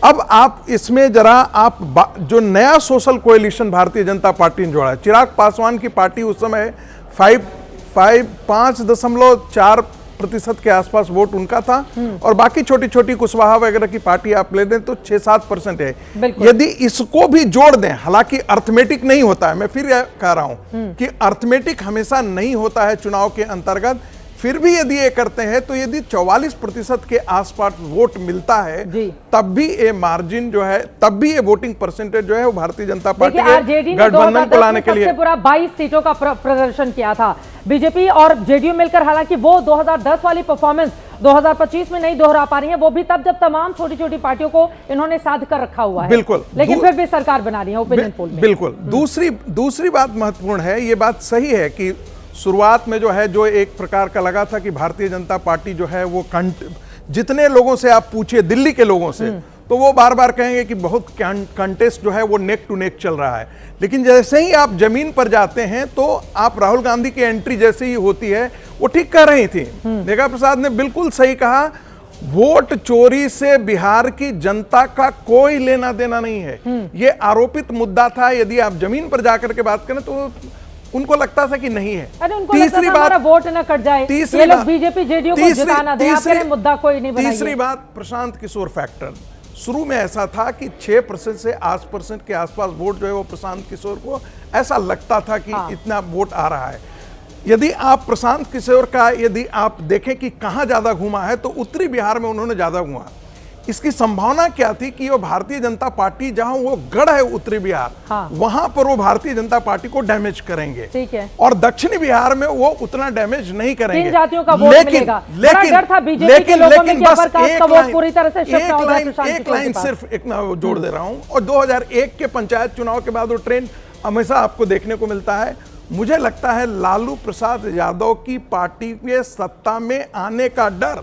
अब आप इसमें जरा आप जो नया social coalition Bharatiya Janata party ने जोड़ा है, चिराग पासवान की पार्टी उस समय 5.4% के आसपास वोट उनका था और बाकी छोटी छोटी कुशवाहा वगैरह की पार्टी आप ले दें तो 6-7% है। यदि इसको भी जोड़ दें, हालांकि अर्थमेटिक नहीं होता है, मैं फिर कह रहा हूं कि अर्थमेटिक हमेशा नहीं होता है चुनाव के अंतर्गत, फिर भी यदि ये करते हैं तो यदि 44% के आसपास वोट मिलता है तब भी ये मार्जिन जो है, तब भी ये वोटिंग परसेंटेज जो है वो भारतीय जनता पार्टी के गठबंधन को लाने के लिए पूरा 22 सीटों का प्रदर्शन किया था। बीजेपी और जेडीयू मिलकर हालांकि वो 2010 वाली परफॉर्मेंस 2025 में नहीं दोहरा पा रही है, वो भी तब जब तमाम छोटी छोटी पार्टियों को इन्होंने साध कर रखा हुआ है। बिल्कुल, लेकिन फिर भी सरकार बना रही है ओपिनियन पोल में। बिल्कुल। दूसरी बात महत्वपूर्ण है, ये बात सही है कि शुरुआत में जो है जो एक प्रकार का लगा था कि भारतीय जनता पार्टी जो है वो जितने लोगों से आप पूछिए दिल्ली के लोगों से तो वो बार बार कहेंगे कि बहुत कंटेस्ट जो है वो नेक टू नेक चल रहा है। लेकिन जैसे ही आप जमीन पर जाते हैं तो आप राहुल गांधी की एंट्री जैसे ही होती है, वो ठीक कह रही थी, मेघा प्रसाद ने बिल्कुल सही कहा, वोट चोरी से बिहार की जनता का कोई लेना देना नहीं है। ये आरोपित मुद्दा था। यदि आप जमीन पर जाकर के बात करें तो उनको लगता था कि नहीं है। अरे उनको तीसरी बात वोट न कट जाए, ये लोग बीजेपी जेडीयू को जिताना दे, आपके मुद्दा कोई नहीं बनाइए। तीसरी बात प्रशांत किशोर फैक्टर। शुरू में ऐसा था कि 6% से 8% के आसपास वोट जो है वो प्रशांत किशोर को ऐसा लगता था कि इतना वोट आ रहा है। यदि आप प्रशांत किशोर का यदि आप देखें कि कहां ज्यादा घूमा है तो उत्तरी बिहार में उन्होंने ज्यादा घूमा। इसकी संभावना क्या थी कि वो भारतीय जनता पार्टी जहां वो गढ़ है उत्तरी बिहार, वहां पर वो भारतीय जनता पार्टी को डैमेज करेंगे। ठीक है। और दक्षिणी बिहार में वो उतना डैमेज नहीं करेंगे। जातियों का वोट मिलेगा। एक लाइन सिर्फ एक जोड़ दे रहा हूं, और 2001 के पंचायत चुनाव के बाद वो ट्रेंड हमेशा आपको देखने को मिलता है। मुझे लगता है लालू प्रसाद यादव की पार्टी के सत्ता में आने का डर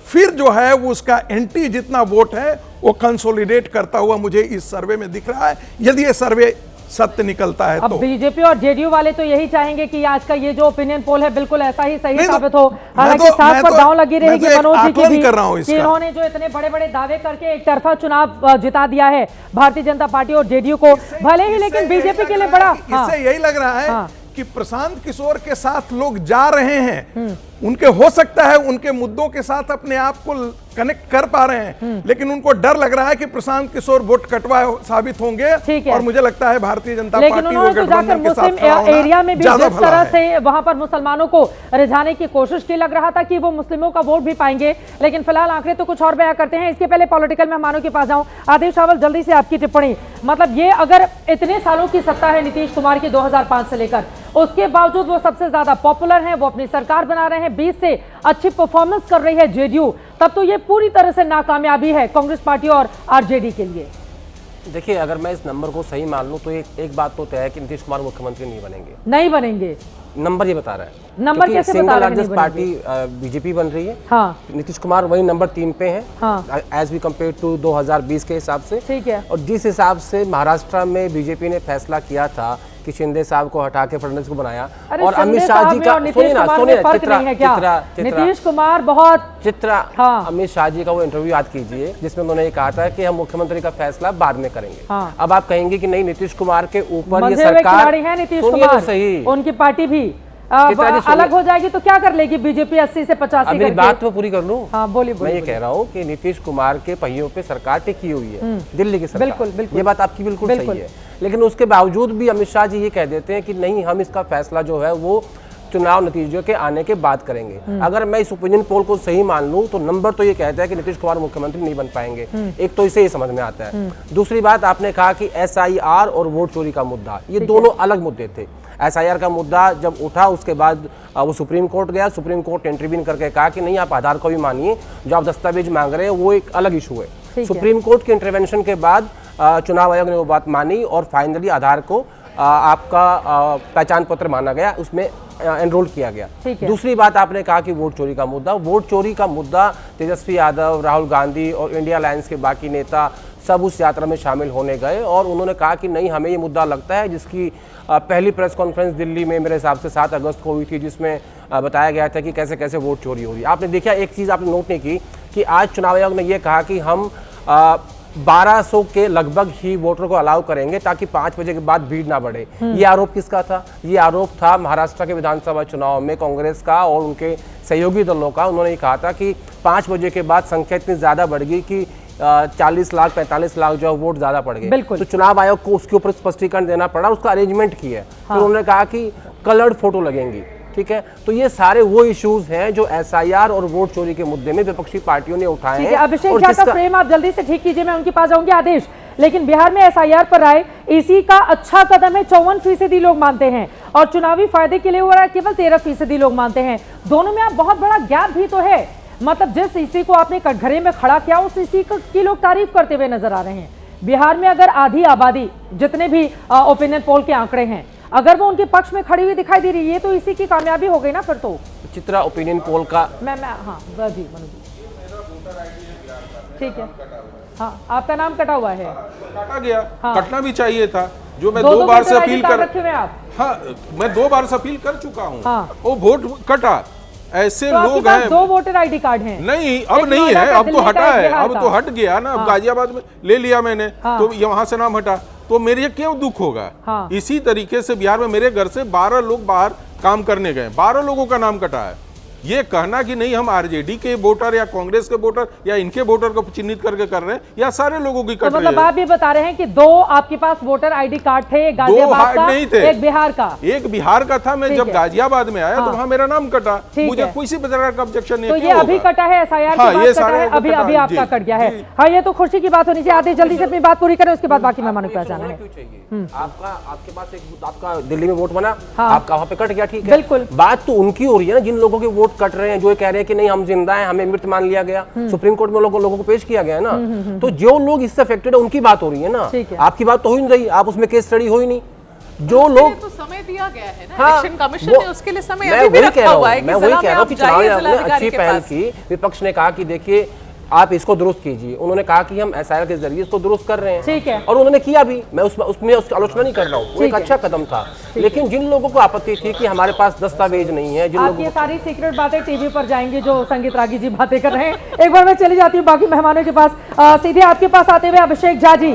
फिर जो है वो उसका एंटी जितना वोट है वो कंसोलिडेट करता हुआ मुझे इस सर्वे में दिख रहा है, यदि ये सर्वे सत्य निकलता है। अब बीजेपी और जेडीयू वाले तो यही चाहेंगे कि आज का ये जो ओपिनियन पोल है बिल्कुल ऐसा ही सही साबित हो। हालांकि साथ पर दांव लगी रहेगी मनोज जी की भी, कि इन्होंने जो इतने बड़े बड़े दावे करके एक तरफा चुनाव जिता दिया है भारतीय जनता पार्टी और जेडीयू को, भले ही लेकिन बीजेपी के लिए बड़ा इससे यही लग रहा है कि प्रशांत किशोर के साथ लोग जा रहे हैं, उनके हो सकता है उनके मुद्दों के साथ अपने आप को कनेक्ट कर पा रहे हैं, लेकिन उनको डर लग रहा है कि प्रशांत किशोर वोट कटवा साबित होंगे। और मुझे लगता है भारतीय जनता पार्टी को गठबंधन के साथ एरिया में भी जिस तरह से वहां पर मुसलमानों को रिझाने की कोशिश की, लग रहा था कि वो मुस्लिमों का वोट भी पाएंगे, लेकिन फिलहाल आंकड़े तो कुछ और बयां करते हैं। इसके पहले पॉलिटिकल मेहमानों के पास जाऊं, आदेश रावल जल्दी से आपकी टिप्पणी। मतलब ये अगर इतने सालों की सत्ता है नीतीश कुमार की 2005 से लेकर, उसके बावजूद वो सबसे ज्यादा पॉपुलर हैं, वो अपनी सरकार बना रहे हैं, 20 से अच्छी परफॉर्मेंस कर रही है जेडीयू, तब तो ये पूरी तरह से नाकामयाबी है कांग्रेस पार्टी और आरजेडी के लिए। देखिए, अगर मैं इस नंबर को सही मान लूं तो एक बात तो तय है कि नीतीश कुमार मुख्यमंत्री नहीं बनेंगे। नंबर ये बता रहा है। नंबर कैसे बता रहा है? सिंगल पार्टी बीजेपी बन रही है। हाँ। नीतीश कुमार वही नंबर 3 पे हैं। हाँ। एज वी कंपेयर टू 2020 के हिसाब से। ठीक है। और जिस हिसाब से महाराष्ट्र में बीजेपी ने फैसला किया था कि शिंदे साहब को हटा के फडणवीस को बनाया, और अमित शाह जी का नीतीश कुमार बहुत अमित शाह जी का वो इंटरव्यू याद कीजिए जिसमें उन्होंने ये कहा था कि हम मुख्यमंत्री का फैसला बाद में करेंगे। हाँ। अब आप कहेंगे कि नहीं, नीतीश कुमार के ऊपर ये सरकार है, नीतीश कुमार सही, उनकी पार्टी भी अलग हो जाएगी तो क्या कर लेगी बीजेपी 80 से 85? मेरी बात तो पूरी कर लूं। हाँ, बोलिए। मैं ये कह रहा हूँ कि नीतीश कुमार के पहियों पे सरकार टिकी हुई है, दिल्ली की सरकार। बिल्कुल, ये बात आपकी बिल्कुल सही है, लेकिन उसके बावजूद भी अमित शाह जी ये कह देते हैं कि नहीं, हम इसका फैसला जो है वो चुनाव नतीजों के आने के बाद करेंगे। अगर मैं इस ओपिनियन पोल को सही मान लूं तो नंबर तो ये कहता है कि नीतीश कुमार मुख्यमंत्री नहीं बन पाएंगे। एक तो इसे ही समझ में आता है। दूसरी बात, आपने कहा कि SIR और वोट चोरी का मुद्दा, ये दोनों अलग मुद्दे थे। SIR का मुद्दा जब उठा उसके बाद वो सुप्रीम कोर्ट गया, सुप्रीम कोर्ट ने इंटरवीन करके कहा कि नहीं, आप आधार को भी मानिए, जो आप दस्तावेज मांग रहे हैं वो एक अलग इशू है। सुप्रीम कोर्ट के इंटरवेंशन के बाद चुनाव आयोग ने वो बात मानी और फाइनली आधार को आपका पहचान पत्र माना गया, उसमें एनरोल किया गया। दूसरी बात आपने कहा कि वोट चोरी का मुद्दा तेजस्वी यादव, राहुल गांधी और इंडिया अलायंस के बाकी नेता सब उस यात्रा में शामिल होने गए और उन्होंने कहा कि नहीं, हमें ये मुद्दा लगता है, जिसकी पहली प्रेस कॉन्फ्रेंस दिल्ली में मेरे हिसाब से 7 अगस्त को हुई थी, जिसमें बताया गया था कि कैसे कैसे वोट चोरी हो रही है। आपने देखा, एक चीज़ आपने नोट नहीं की कि आज चुनाव आयोग ने यह कहा कि हम 1200 के लगभग ही वोटर को अलाउ करेंगे ताकि 5 बजे के बाद भीड़ ना बढ़े। ये आरोप किसका था? ये आरोप था महाराष्ट्र के विधानसभा चुनाव में कांग्रेस का और उनके सहयोगी दलों का। उन्होंने कहा था कि 5 बजे के बाद संख्या इतनी ज्यादा बढ़ गई कि 40 लाख 45 लाख जो वोट ज्यादा पड़ गए, तो चुनाव आयोग को उसके ऊपर स्पष्टीकरण देना पड़ा, उसका अरेंजमेंट किया। तो उन्होंने कहा कि कलर्ड फोटो लगेंगी, ठीक है। तो ये सारे वो इश्यूज हैं जो एसआईआर और वोट चोरी के मुद्दे में विपक्षी पार्टियों ने उठाए हैं। अभिषेक झा का फ्रेम आप जल्दी से ठीक कीजिए, मैं उनके पास जाऊंगी आदेश। लेकिन बिहार में एसआईआर पर राय इसी का अच्छा कदम है, 54% लोग मानते हैं, और चुनावी फायदे के लिए हो रहा है केवल 13% लोग मानते हैं। दोनों में आप बहुत बड़ा गैप भी तो है। मतलब जिस इसी को आपने कटघरे में खड़ा किया, उस इसी की लोग तारीफ करते हुए नजर आ रहे हैं। बिहार में अगर आधी आबादी, जितने भी ओपिनियन पोल के आंकड़े हैं, अगर वो उनके पक्ष में खड़ी हुई दिखाई दे रही है, तो इसी की कामयाबी हो गई ना फिर तो। चित्रा, ओपिनियन पोल का हाँ जी मनु जी, ठीक है। हाँ, आपका नाम कटा हुआ है। काटा गया, कटना भी चाहिए था। जो मैं 2 बार से अपील कर रखे हुए आप। हाँ, मैं 2 बार से अपील कर चुका हूँ, वो वोट कटा। ऐसे तो लोग हैं। 2 वोटर आईडी कार्ड हैं। नहीं, अब नहीं है, अब तो हटा है, अब तो हट गया ना। अब गाजियाबाद में ले लिया मैंने, तो वहां से नाम हटा, तो मेरे क्यों दुख होगा। इसी तरीके से बिहार में मेरे घर से 12 लोग बाहर काम करने गए, 12 लोगों का नाम कटा है। ये कहना कि नहीं हम आरजेडी के वोटर या कांग्रेस के वोटर या इनके वोटर को चिन्हित करके कर रहे हैं, या सारे लोगों की कट रही है। मतलब आप ये बता रहे हैं कि 2 आपके पास वोटर आईडी कार्ड थे, एक गाजियाबाद का, नहीं थे, एक बिहार का। एक बिहार का था। मैं जब गाजियाबाद में आया तो वहां मेरा नाम कटा, मुझे किसी प्रकार का ऑब्जेक्शन नहीं। तो ये अभी कटा है, एसआईआर के बाद कटा है, अभी आपका कट गया है। हाँ, ये तो खुशी की बात होनी चाहिए। आदेश जल्दी से अपनी बात पूरी करें, उसके बाद बाकी मेहमानों को पहचाना है। आपके पास एक आपका दिल्ली में वोट बना, आपका वहां पे कट गया, ठीक है। बिल्कुल, बात तो उनकी हो रही है ना, जिन लोगों के वोट कट रहे हैं, जो कह रहे हैं कि नहीं हम जिंदा हैं, हमें मृत मान लिया गया, सुप्रीम कोर्ट में लोगों को पेश किया गया है ना। तो जो लोग इससे अफेक्टेड है उनकी बात हो रही है ना, आपकी बात तो हो ही नहीं रही, आप उसमें केस स्टडी हो ही नहीं। जो लोग तो समय दिया गया है ना, इलेक्शन कमीशन ने उसके लिए समय अभी भी रखा हुआ है। मैं वही कह रहा हूं कि चुनाव आयोग ने अच्छी पहल की। विपक्ष ने कहा कि देखिए आप इसको दुरुस्त कीजिए, उन्होंने कहा कि हम एसआईआर के जरिए इसको दुरुस्त कर रहे हैं, ठीक है, और उन्होंने किया भी। मैं उसमें उसकी आलोचना नहीं कर रहा हूँ, वो एक अच्छा कदम था। लेकिन जिन लोगों को आपत्ति थी कि हमारे पास दस्तावेज नहीं है, जिन लोगों ये सारी सीक्रेट बातें टीवी पर जाएंगी जो संगीत रागी जी बातें कर रहे हैं। एक बार मैं चली जाती हूँ बाकी मेहमानों के पास, सीधे आपके पास आते हुए अभिषेक झा जी,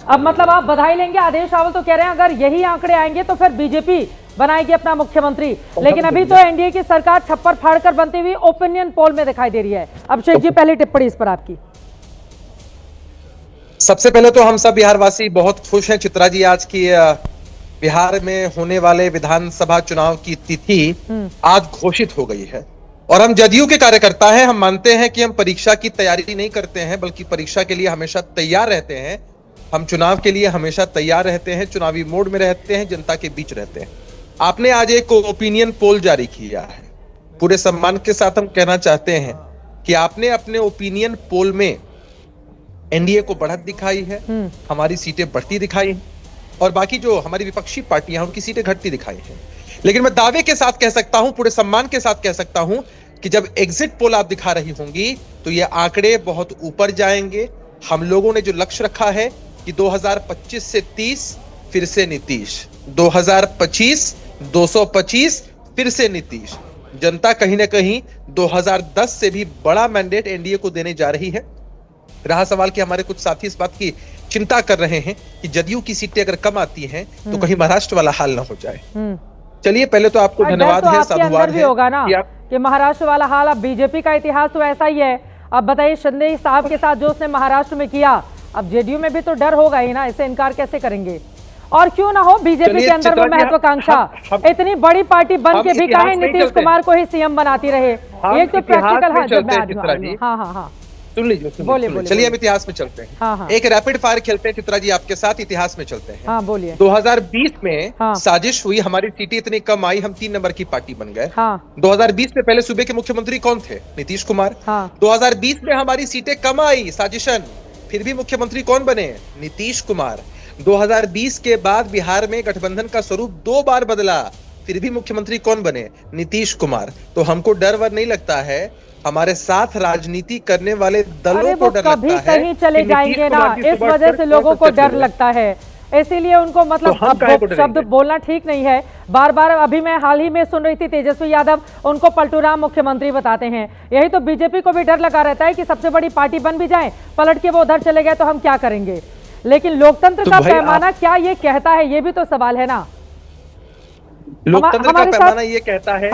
अब मतलब आप बधाई लेंगे। आदेश रावल तो कह रहे हैं अगर यही आंकड़े आएंगे तो फिर बीजेपी बनाएगी अपना मुख्यमंत्री, लेकिन अभी तो एनडीए की सरकार छप्पर फाड़कर बनती हुई ओपिनियन पोल में दिखाई दे रही है। अभिषेक जी, पहली टिप्पणी इस पर आपकी। सबसे पहले तो हम सब बिहारवासी बहुत खुश हैं चित्रा जी, आज की बिहार में होने वाले विधानसभा चुनाव की तिथि आज घोषित हो गई है। और हम जदयू के कार्यकर्ता हैं, हम मानते हैं कि हम परीक्षा की तैयारी नहीं करते हैं, बल्कि परीक्षा के लिए हमेशा तैयार रहते हैं। हम चुनाव के लिए हमेशा तैयार रहते हैं, चुनावी मोड में रहते हैं, जनता के बीच रहते हैं। आपने आज एक ओपिनियन पोल जारी किया है, पूरे सम्मान के साथ हम कहना चाहते हैं कि आपने अपने ओपिनियन पोल में एनडीए को बढ़त दिखाई है, हमारी सीटें बढ़ती दिखाई हैं, और बाकी जो हमारी विपक्षी पार्टियां उनकी सीटें घटती दिखाई हैं। लेकिन मैं दावे के साथ कह सकता हूं, पूरे सम्मान के साथ कह सकता हूं कि जब एग्जिट पोल आप दिखा रही होंगी तो ये आंकड़े बहुत ऊपर जाएंगे। हम लोगों ने जो लक्ष्य रखा है कि 2025 से 30 फिर से नीतीश, 2025 225 फिर से नीतीश। जनता कहीं ना कहीं 2010 से भी बड़ा मैंडेट एनडीए को देने जा रही है। रहा सवाल कि हमारे कुछ साथी इस बात की चिंता कर रहे हैं कि जदयू की सीटें अगर कम आती हैं तो कहीं महाराष्ट्र वाला हाल ना हो जाए। चलिए, पहले तो आपको धन्यवाद है, साधुवाद है होगा ना कि महाराष्ट्र वाला हाल। अब बीजेपी का इतिहास तो ऐसा ही है। अब बताइए, शिंदे साहब के साथ जो उसने महाराष्ट्र में किया, अब जेडीयू में भी तो डर होगा ही ना, इसे इनकार कैसे करेंगे। और क्यों ना हो, बीजेपी के अंदर वो महत्वाकांक्षा, इतनी बड़ी पार्टी बन के भी कहे नीतीश कुमार को ही सीएम बनाती रहे, एक तो प्रैक्टिकल। हाँ, सुन लीजिए, चलिए हम इतिहास में चलते हैं। एक रैपिड फायर खेलते हैं चित्रा जी आपके साथ, इतिहास में चलते हैं। बोलिए। 2020 में साजिश हुई, हमारी सीटें इतनी कम आई, हम 3 नंबर की पार्टी बन गए। 2020 में पहले सूबे के मुख्यमंत्री कौन थे? नीतीश कुमार। 2020 में हमारी सीटें कम आई, साजिशन, फिर भी मुख्यमंत्री कौन बने? नीतीश कुमार। 2020 के बाद बिहार में गठबंधन का स्वरूप 2 बार बदला, फिर भी मुख्यमंत्री कौन बने? नीतीश कुमार। तो हमको डर वर नहीं लगता है, हमारे साथ राजनीति करने वाले दलों को डर लगता है कहीं चले जाएंगे ना, इस वजह से लोगों को डर लगता है, इसीलिए उनको मतलब तो शब्द बोलना ठीक नहीं है। बार बार अभी मैं हाल ही में सुन रही थी तेजस्वी यादव उनको पलटूराम मुख्यमंत्री बताते हैं। यही तो बीजेपी को भी डर लगा रहता है कि सबसे बड़ी पार्टी बन भी जाए, पलट के वो उधर चले गए तो हम क्या करेंगे। लेकिन लोकतंत्र का पैमाना क्या ये कहता है, ये भी तो सवाल है ना। लोकतंत्र का पैमाना ये कहता है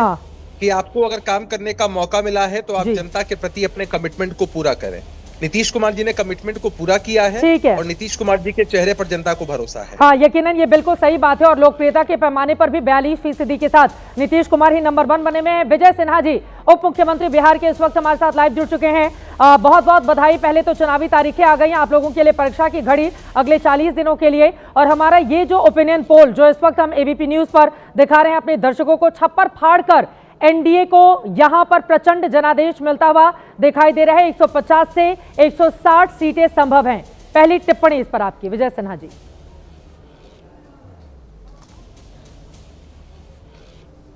कि आपको अगर काम करने का मौका मिला है तो आप जनता के प्रति अपने कमिटमेंट को पूरा करें। नीतीश कुमार जी ने कमिटमेंट को पूरा किया है, ठीक है, और नीतीश कुमार जी के चेहरे पर जनता को भरोसा है। हाँ, यकीनन ये बिल्कुल सही बात है, और लोकप्रियता के पैमाने पर भी 42% के साथ नीतीश कुमार ही नंबर 1 बने में हैं। विजय सिन्हा जी, उप मुख्यमंत्री बिहार के, इस वक्त हमारे साथ लाइव जुड़ चुके हैं। बहुत बहुत बधाई। पहले तो चुनावी तारीखें आ गई हैं आप लोगों के लिए, परीक्षा की घड़ी अगले 40 दिनों के लिए, और हमारा ये जो ओपिनियन पोल जो इस वक्त हम एबीपी न्यूज पर दिखा रहे हैं अपने दर्शकों को, छप्पर फाड़कर एनडीए को यहां पर प्रचंड जनादेश मिलता हुआ दिखाई दे रहा है। 150 से 160 सीटें संभव हैं। पहली टिप्पणी इस पर आपकी, विजय सिन्हा जी।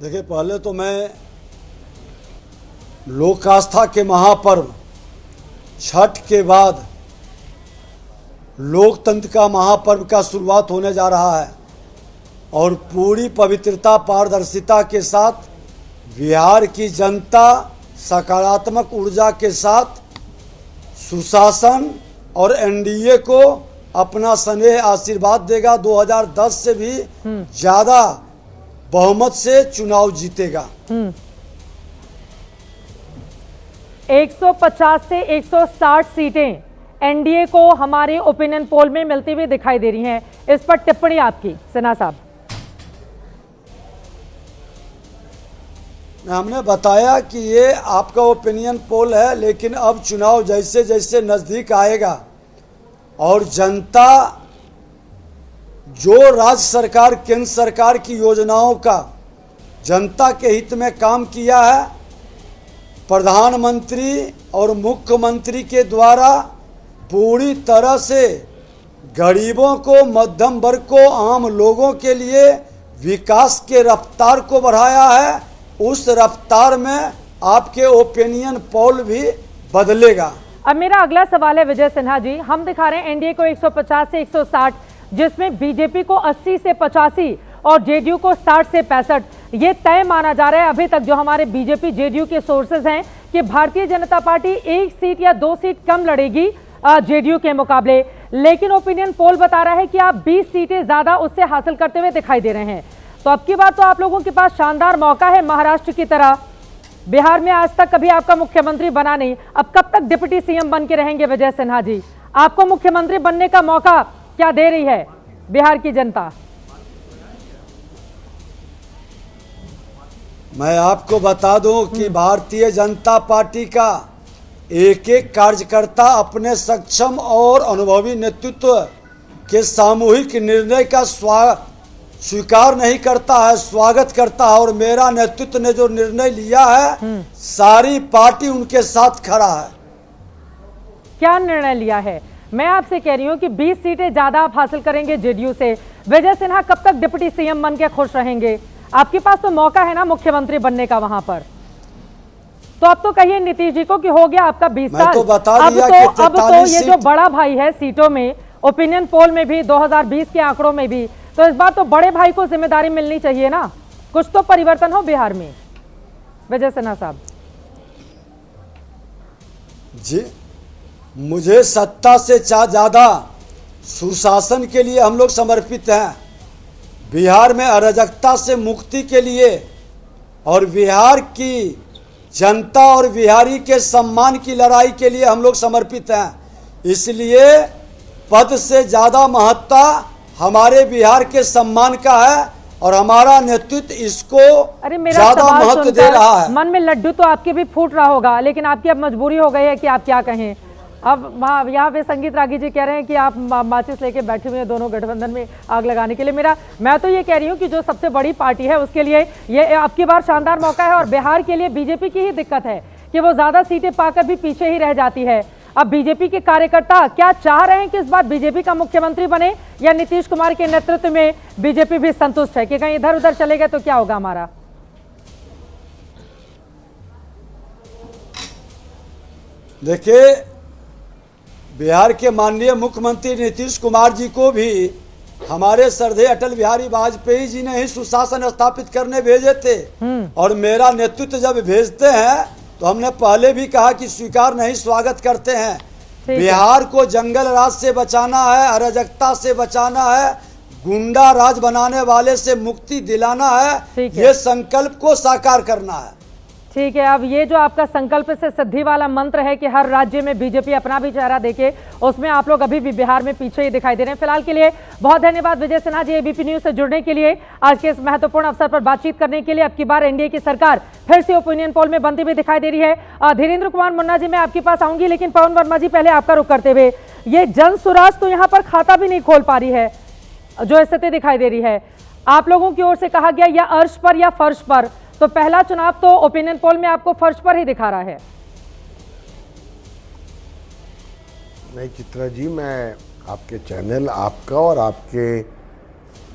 देखिए, पहले तो मैं लोक आस्था के महापर्व छठ के बाद लोकतंत्र का महापर्व का शुरुआत होने जा रहा है, और पूरी पवित्रता पारदर्शिता के साथ बिहार की जनता सकारात्मक ऊर्जा के साथ सुशासन और एनडीए को अपना स्नेह आशीर्वाद देगा। 2010 से भी ज्यादा बहुमत से चुनाव जीतेगा। 150 से 160 सीटें एनडीए को हमारे ओपिनियन पोल में मिलती हुई दिखाई दे रही हैं। इस पर टिप्पणी आपकी सिन्हा साहब। हमने बताया कि ये आपका ओपिनियन पोल है, लेकिन अब चुनाव जैसे जैसे नज़दीक आएगा और जनता जो राज्य सरकार केंद्र सरकार की योजनाओं का जनता के हित में काम किया है, प्रधानमंत्री और मुख्यमंत्री के द्वारा पूरी तरह से गरीबों को, मध्यम वर्ग को, आम लोगों के लिए विकास के रफ्तार को बढ़ाया है, उस रफ्तार में आपके ओपिनियन पोल भी बदलेगा। अब मेरा अगला सवाल है विजय सिन्हा जी, हम दिखा रहे हैं एनडीए को 150 से 160, जिसमें बीजेपी को 80 से 85 और जेडीयू को 60 से 65। ये तय माना जा रहा है अभी तक जो हमारे बीजेपी जेडीयू के सोर्सेज हैं कि भारतीय जनता पार्टी 1 सीट या 2 सीट कम लड़ेगी जेडीयू के मुकाबले, लेकिन ओपिनियन पोल बता रहा है कि आप 20 सीटें ज्यादा उससे हासिल करते हुए दिखाई दे रहे हैं। तो अब की बात तो आप लोगों के पास शानदार मौका है, महाराष्ट्र की तरह। बिहार में आज तक कभी आपका मुख्यमंत्री बना नहीं, अब कब तक डिप्टी सीएम बन के रहेंगे विजय सिन्हा जी? आपको मुख्यमंत्री बनने का मौका क्या दे रही है बिहार की जनता? मैं आपको बता दूं कि भारतीय जनता पार्टी का एक एक कार्यकर्ता अपने सक्षम और अनुभवी नेतृत्व के सामूहिक निर्णय का स्वीकार नहीं करता है, स्वागत करता है, और मेरा नेतृत्व ने जो निर्णय लिया है सारी पार्टी उनके साथ खड़ा है। क्या निर्णय लिया है? मैं आपसे कह रही हूं कि 20 सीटें ज्यादा आप हासिल करेंगे जेडीयू से। विजय सिन्हा कब तक डिप्टी सीएम बन के खुश रहेंगे? आपके पास तो मौका है ना मुख्यमंत्री बनने का वहां पर। तो अब तो कहिए नीतीश जी को कि हो गया आपका 20 साल। तो बता अब तो ये जो बड़ा भाई है सीटों में, ओपिनियन पोल में भी, 2020 के आंकड़ों में भी, तो इस बार तो बड़े भाई को जिम्मेदारी मिलनी चाहिए ना, कुछ तो परिवर्तन हो बिहार में। विजय सिन्हा साहब जी, मुझे सत्ता से ज्यादा सुशासन के लिए हम लोग समर्पित हैं। बिहार में अराजकता से मुक्ति के लिए और बिहार की जनता और बिहारी के सम्मान की लड़ाई के लिए हम लोग समर्पित हैं। इसलिए पद से ज्यादा महत्ता हमारे बिहार के सम्मान का है, और हमारा नेतृत्व इसको ज्यादा महत्व दे रहा है। मन में लड्डू तो आपके भी फूट रहा होगा, लेकिन आपकी अब मजबूरी हो गई है कि आप क्या कहें। अब यहाँ पे संगीत रागी जी कह रहे हैं कि आप माचिस लेके बैठे हुए हैं दोनों गठबंधन में आग लगाने के लिए। मैं तो ये कह रही हूँ कि जो सबसे बड़ी पार्टी है उसके लिए ये अब की बार शानदार मौका है, और बिहार के लिए बीजेपी की ही दिक्कत है कि वो ज्यादा सीटें पाकर भी पीछे ही रह जाती है। अब बीजेपी के कार्यकर्ता क्या चाह रहे हैं कि इस बार बीजेपी का मुख्यमंत्री बने, या नीतीश कुमार के नेतृत्व में बीजेपी भी संतुष्ट है कि कहीं इधर उधर चले गए तो क्या होगा हमारा? देखिए, बिहार के माननीय मुख्यमंत्री नीतीश कुमार जी को भी हमारे श्रद्धेय अटल बिहारी वाजपेयी जी ने ही सुशासन स्थापित करने भेजे थे, और मेरा नेतृत्व जब भेजते हैं तो हमने पहले भी कहा कि स्वीकार नहीं, स्वागत करते हैं। बिहार को जंगल राज से बचाना है, अराजकता से बचाना है, गुंडा राज बनाने वाले से मुक्ति दिलाना है, ये संकल्प को साकार करना है। ठीक है, अब ये जो आपका संकल्प से सिद्धि वाला मंत्र है कि हर राज्य में बीजेपी अपना भी चेहरा देखे, उसमें आप लोग अभी भी बिहार में पीछे ही दिखाई दे रहे हैं। फिलहाल के लिए बहुत धन्यवाद विजय सिन्हा जी, एबीपी न्यूज से जुड़ने के लिए, आज के इस महत्वपूर्ण अवसर पर बातचीत करने के लिए। अब की बार एनडीए की सरकार फिर से ओपिनियन पोल में बनती हुई दिखाई दे रही है। धीरेन्द्र कुमार मुन्ना जी, मैं आपके पास आऊंगी, लेकिन पवन वर्मा जी पहले आपका रुख करते हुए, ये जन सुराज तो यहाँ पर खाता भी नहीं खोल पा रही है, जो स्थिति दिखाई दे रही है। आप लोगों की ओर से कहा गया या अर्श पर या फर्श पर, तो पहला चुनाव तो ओपिनियन पोल में आपको फर्श पर ही दिखा रहा है। नहीं चित्रा जी, मैं आपके चैनल, आपका और आपके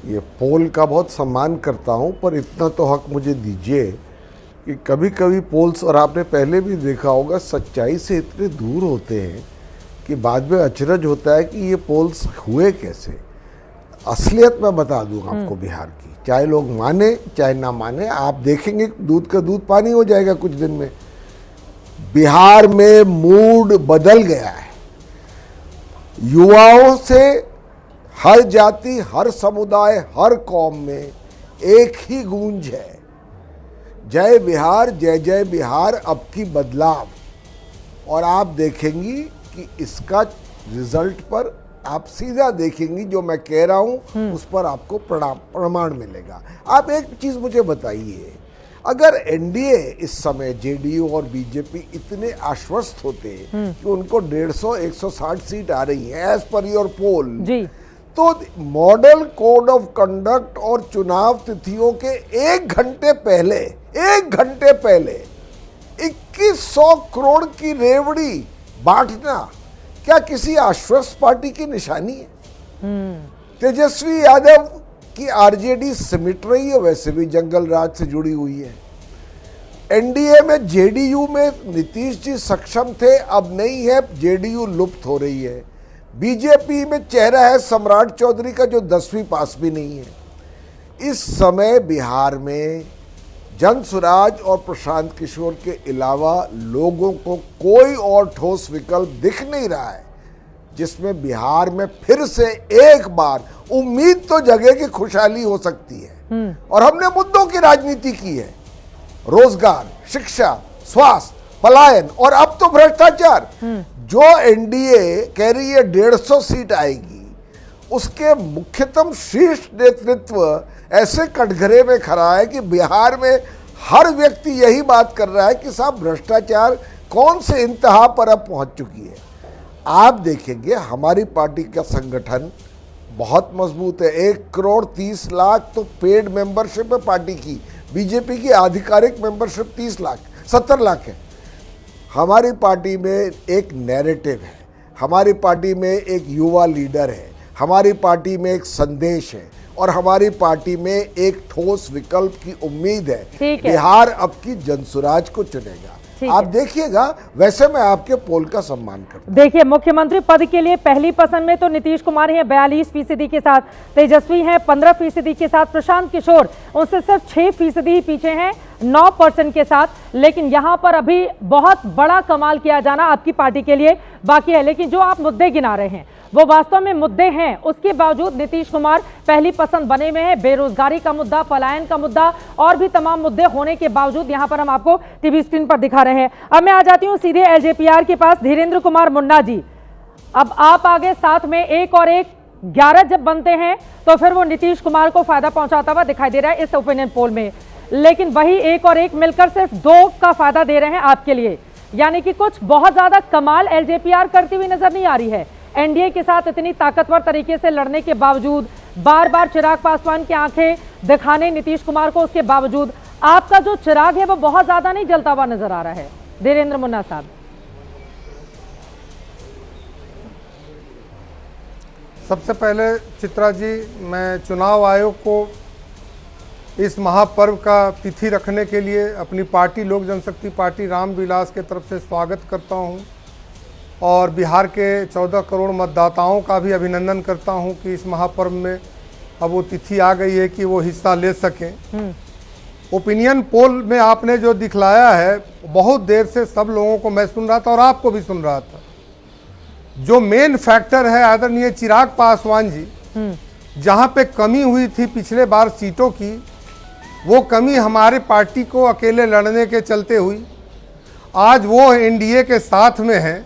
ये पोल का बहुत सम्मान करता हूं, पर इतना तो हक मुझे दीजिए कि कभी कभी पोल्स, और आपने पहले भी देखा होगा, सच्चाई से इतने दूर होते हैं कि बाद में अचरज होता है कि ये पोल्स हुए कैसे। असलियत मैं बता दूं आपको बिहार की, चाहे लोग माने चाहे ना माने, आप देखेंगे दूध का दूध पानी हो जाएगा कुछ दिन में। बिहार में मूड बदल गया है। युवाओं से हर जाति, हर समुदाय, हर कौम में एक ही गूंज है, जय बिहार, जय जय बिहार, अब की बदलाव। और आप देखेंगी कि इसका रिजल्ट पर आप सीधा देखेंगी, जो मैं कह रहा हूं उस पर आपको प्रमाण मिलेगा। आप एक चीज मुझे बताइए, अगर एनडीए इस समय, जेडीयू और बीजेपी इतने आश्वस्त होते कि उनको 150-160 सीट आ रही है एज पर योर पोल जी, तो मॉडल कोड ऑफ कंडक्ट और चुनाव तिथियों के एक घंटे पहले 2100 करोड़ की रेवड़ी बांटना क्या किसी आश्वस्त पार्टी की निशानी है? तेजस्वी यादव की आरजेडी सिमट रही है, वैसे भी जंगल राज से जुड़ी हुई है। एनडीए में, जेडीयू में नीतीश जी सक्षम थे, अब नहीं है, जेडीयू लुप्त हो रही है। बीजेपी में चेहरा है सम्राट चौधरी का, जो 10वीं पास भी नहीं है। इस समय बिहार में जनसुराज और प्रशांत किशोर के अलावा लोगों को कोई और ठोस विकल्प दिख नहीं रहा है जिसमें बिहार में फिर से एक बार उम्मीद तो जगह की खुशहाली हो सकती है। और हमने मुद्दों की राजनीति की है, रोजगार, शिक्षा, स्वास्थ्य, पलायन और अब तो भ्रष्टाचार। जो एनडीए कह रही है 150 सीट आएगी, उसके मुख्यतम शीर्ष नेतृत्व ऐसे कटघरे में खड़ा है कि बिहार में हर व्यक्ति यही बात कर रहा है कि साहब भ्रष्टाचार कौन से इंतहा पर अब पहुंच चुकी है। आप देखेंगे हमारी पार्टी का संगठन बहुत मजबूत है। 1,30,00,000 तो पेड मेंबरशिप है पार्टी की, बीजेपी की आधिकारिक मेंबरशिप 70 लाख है। हमारी पार्टी में एक नैरेटिव है, हमारी पार्टी में एक युवा लीडर है, हमारी पार्टी में एक संदेश है, और हमारी पार्टी में एक ठोस विकल्प की उम्मीद है। बिहार अब की जनसुराज को चुनेगा। आप देखिएगा, वैसे मैं आपके पोल का सम्मान करता हूं। देखिए, मुख्यमंत्री पद के लिए पहली पसंद में तो नीतीश कुमार हैं 42% के साथ, तेजस्वी हैं 15% के साथ, प्रशांत किशोर उनसे सिर्फ 6% ही पीछे हैं 9% के साथ। लेकिन यहां पर अभी बहुत बड़ा कमाल किया जाना आपकी पार्टी के लिए बाकी है। लेकिन जो आप मुद्दे गिना रहे हैं वो वास्तव में मुद्दे हैं, उसके बावजूद नीतीश कुमार पहली पसंद बने में है। बेरोजगारी का मुद्दा, पलायन का मुद्दा और भी तमाम मुद्दे होने के बावजूद यहां पर हम आपको टीवी स्क्रीन पर दिखा रहे हैं। अब मैं आ जाती हूं सीधे एलजेपीआर के पास, धीरेन्द्र कुमार मुन्ना जी। अब आप आगे साथ में 1 और 1 11 जब बनते हैं तो फिर वो नीतीश कुमार को फायदा पहुंचाता हुआ दिखाई दे रहा है इस ओपिनियन पोल में। लेकिन वही 1 और 1 मिलकर सिर्फ 2 का फायदा दे रहे हैं आपके लिए, यानी कि कुछ बहुत ज्यादा कमाल एलजेपीआर करती हुई नजर नहीं आ रही है। एनडीए के साथ इतनी ताकतवर तरीके से लड़ने के बावजूद, बार बार चिराग पासवान की आंखें दिखाने नीतीश कुमार को, उसके बावजूद आपका जो चिराग है वो बहुत ज्यादा नहीं जलता हुआ नजर आ रहा है। धीरेन्द्र मुन्ना साहब। सबसे पहले चित्रा जी, मैं चुनाव आयोग को इस महापर्व का तिथि रखने के लिए अपनी पार्टी लोक जनशक्ति पार्टी रामविलास के तरफ से स्वागत करता हूं और बिहार के 14 करोड़ मतदाताओं का भी अभिनंदन करता हूं कि इस महापर्व में अब वो तिथि आ गई है कि वो हिस्सा ले सकें। ओपिनियन पोल में आपने जो दिखलाया है, बहुत देर से सब लोगों को मैं सुन रहा था और आपको भी सुन रहा था। जो मेन फैक्टर है आदरणीय चिराग पासवान जी, जहां पे कमी हुई थी पिछले बार सीटों की, वो कमी हमारे पार्टी को अकेले लड़ने के चलते हुई। आज वो एनडीए के साथ में है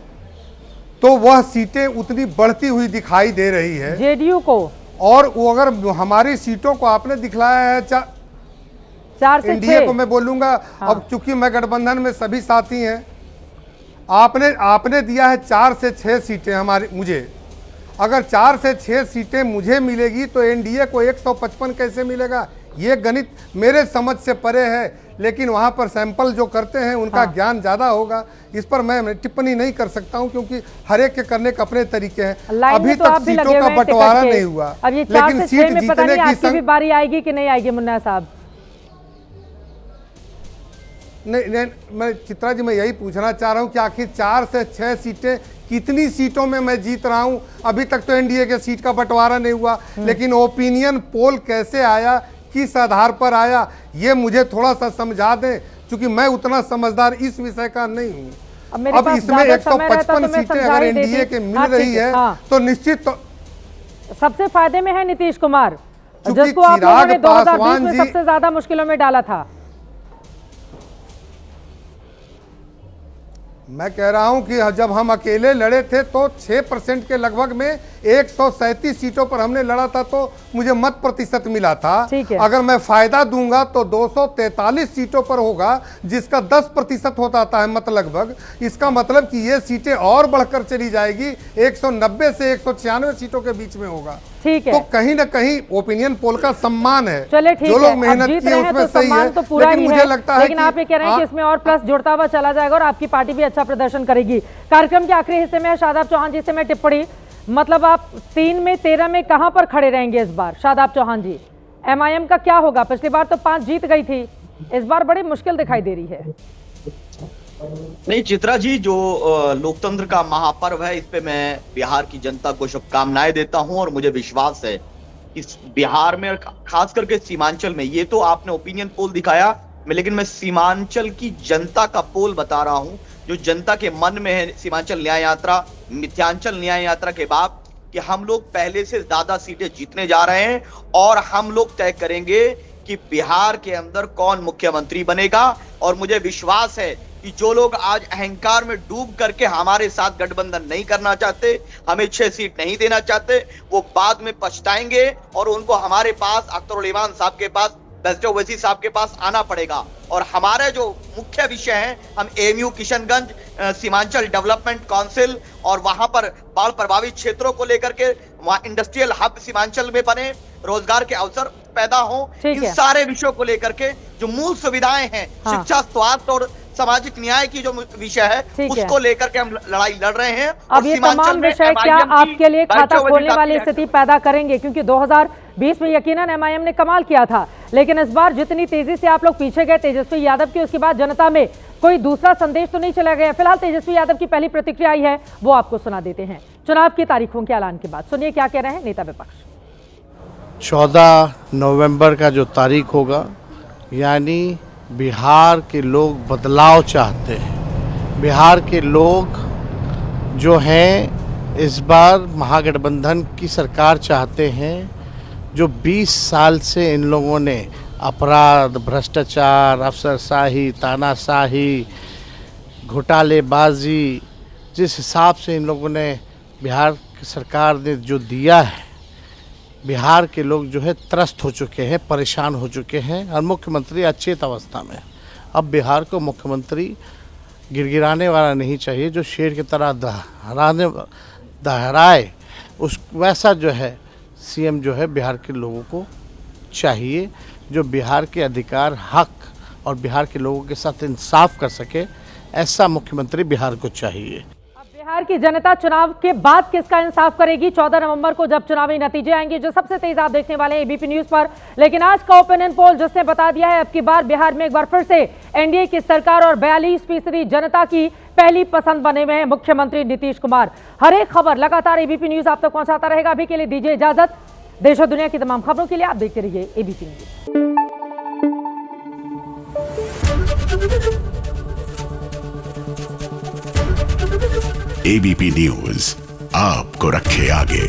तो वह सीटें उतनी बढ़ती हुई दिखाई दे रही है जेडीयू को। और वो अगर हमारी सीटों को आपने दिखलाया है 4 से 6 एनडीए को मैं बोलूंगा। हाँ। अब चूंकि मैं गठबंधन में सभी साथी हैं, आपने दिया है 4 से 6 सीटें हमारी मुझे। अगर 4 से 6 सीटें मुझे मिलेगी तो एनडीए को 155 कैसे मिलेगा? ये गणित मेरे समझ से परे है, लेकिन वहां पर सैंपल जो करते हैं उनका हाँ। ज्ञान ज़्यादा होगा। इस पर मैं टिप्पणी नहीं कर सकता हूं क्योंकि हर एक के करने के अपने तरीके हैं। अभी तो तक सीटों का बंटवारा नहीं हुआ, अब ये 4 से 6 में पता नहीं आपकी भी बारी आएगी कि नहीं आएगी मुन्ना साहब? नहीं, मैं चित्रा जी मैं यही पूछना चाह रहा हूं कि आखिर 4 से 6 सीटें कितनी सीटों में मैं जीत रहा हूं? अभी तक तो एनडीए के सीट का बंटवारा नहीं हुआ, लेकिन ओपिनियन पोल कैसे आया, किस आधार पर आया, ये मुझे थोड़ा सा समझा दें, क्योंकि मैं उतना समझदार इस विषय का नहीं हूँ। अब इसमें 155 सीटें अगर एनडीए के मिल रही है तो निश्चित तो सबसे फायदे में है नीतीश कुमार, जिसको आप लोगों ने 2020 में सबसे ज्यादा मुश्किलों में डाला था। मैं कह रहा हूं कि जब हम अकेले लड़े थे तो 6% के लगभग में 137 सीटों पर हमने लड़ा था तो मुझे मत प्रतिशत मिला था। अगर मैं फायदा दूंगा तो 243 सीटों पर होगा, जिसका 10% होता है मत लगभग। इसका मतलब कि ये सीटें और बढ़कर चली जाएगी, 190 से 196 सीटों के बीच में होगा। ठीक है, तो कहीं ना कहीं ओपिनियन पोल का सम्मान है। चले ठीक जो है, लोग मेहनत किए उसमें सही है, तो पूरा लेकिन मुझे लगता है लेकिन आप ये कह रहे हैं कि इसमें और प्लस जुड़ता हुआ चला जाएगा और आपकी पार्टी भी अच्छा प्रदर्शन करेगी। कार्यक्रम के आखिरी हिस्से में शादाब चौहान जी से मैं टिप्पणी, मतलब आप 3 में 13 में कहां पर खड़े रहेंगे इस बार? शादाब चौहान जी, एमआईएम का क्या होगा? पिछली बार तो 5 जीत गई थी, इस बार बड़ी मुश्किल दिखाई दे रही है। नहीं चित्रा जी, जो लोकतंत्र का महापर्व है, इस पे मैं बिहार की जनता को शुभकामनाएं देता हूं और मुझे विश्वास है इस बिहार में, खास करके सीमांचल में, ये तो आपने ओपिनियन पोल दिखाया, लेकिन मैं सीमांचल की जनता का पोल बता रहा हूं, जो जनता के मन में है। सीमांचल न्याय यात्रा, मिथ्यांचल न्याय यात्रा के बाद कि हम लोग पहले से ज्यादा सीटें जीतने जा रहे हैं और हम लोग तय करेंगे कि बिहार के अंदर कौन मुख्यमंत्री बनेगा। और मुझे विश्वास है कि जो लोग आज अहंकार में डूब करके हमारे साथ गठबंधन नहीं करना चाहते, हमें 6 सीट नहीं देना चाहते, वो बाद में पछताएंगे और उनको हमारे पास, अख्तर उल ईमान साहब के पास, बैरिस्टर ओवैसी साहब के पास आना पड़ेगा। और हमारे जो मुख्य विषय हैं, हम AMU Kishanganj, Seemanchal development council और वहां पर बाढ़ प्रभावित क्षेत्रों को लेकर के वहां इंडस्ट्रियल हब सीमांचल में बने, रोजगार के अवसर पैदा हो, इन सारे विषयों को लेकर के जो मूल सुविधाएं हैं, शिक्षा, स्वास्थ्य और सामाजिक न्याय की जो विषय है, उसको लेकर के हम लड़ाई लड़ रहे हैं। अब ये तमाम विषय क्या आपके लिए खाता खोलने वाली स्थिति पैदा करेंगे? क्योंकि 2020 में यकीनन एमआईएम ने कमाल किया था, लेकिन इस बार जितनी तेजी से आप लोग पीछे गए तेजस्वी यादव की, उसके बाद जनता में कोई दूसरा संदेश तो नहीं चला गया। फिलहाल तेजस्वी यादव की पहली प्रतिक्रिया आई है, वो आपको सुना देते हैं। चुनाव की तारीखों के ऐलान के बाद सुनिए क्या कह रहे हैं नेता विपक्ष। 14 नवंबर का जो तारीख होगा, यानी बिहार के लोग बदलाव चाहते हैं। बिहार के लोग जो हैं इस बार महागठबंधन की सरकार चाहते हैं। जो 20 साल से इन लोगों ने अपराध, भ्रष्टाचार, अफसरशाही, तानाशाही, घोटालेबाजी, जिस हिसाब से इन लोगों ने बिहार की सरकार ने जो दिया है, बिहार के लोग जो है त्रस्त हो चुके हैं, परेशान हो चुके हैं और मुख्यमंत्री अचेत अवस्था में। अब बिहार को मुख्यमंत्री गिड़गिड़ाने वाला नहीं चाहिए, जो शेर की तरह दहराए, उस वैसा जो है सीएम जो है बिहार के लोगों को चाहिए, जो बिहार के अधिकार, हक और बिहार के लोगों के साथ इंसाफ कर सके। ऐसा मुख्यमंत्री बिहार को चाहिए। बिहार बिहार की जनता चुनाव के बाद किसका इंसाफ करेगी? 14 नवंबर को जब चुनावी नतीजे आएंगे, जो सबसे तेज आप देखने वाले हैं एबीपी न्यूज पर। लेकिन आज का ओपिनियन पोल जिसने बता दिया है अब की बार बिहार में एक बार फिर से एनडीए की सरकार और 42% जनता की पहली पसंद बने हुए हैं मुख्यमंत्री नीतीश कुमार। हर एक खबर लगातार एबीपी न्यूज आप तक पहुंचाता रहेगा। अभी के लिए दीजिए इजाजत। देश और दुनिया की तमाम खबरों के लिए आप देखते रहिए एबीपी न्यूज। एबीपी न्यूज आपको रखे आगे।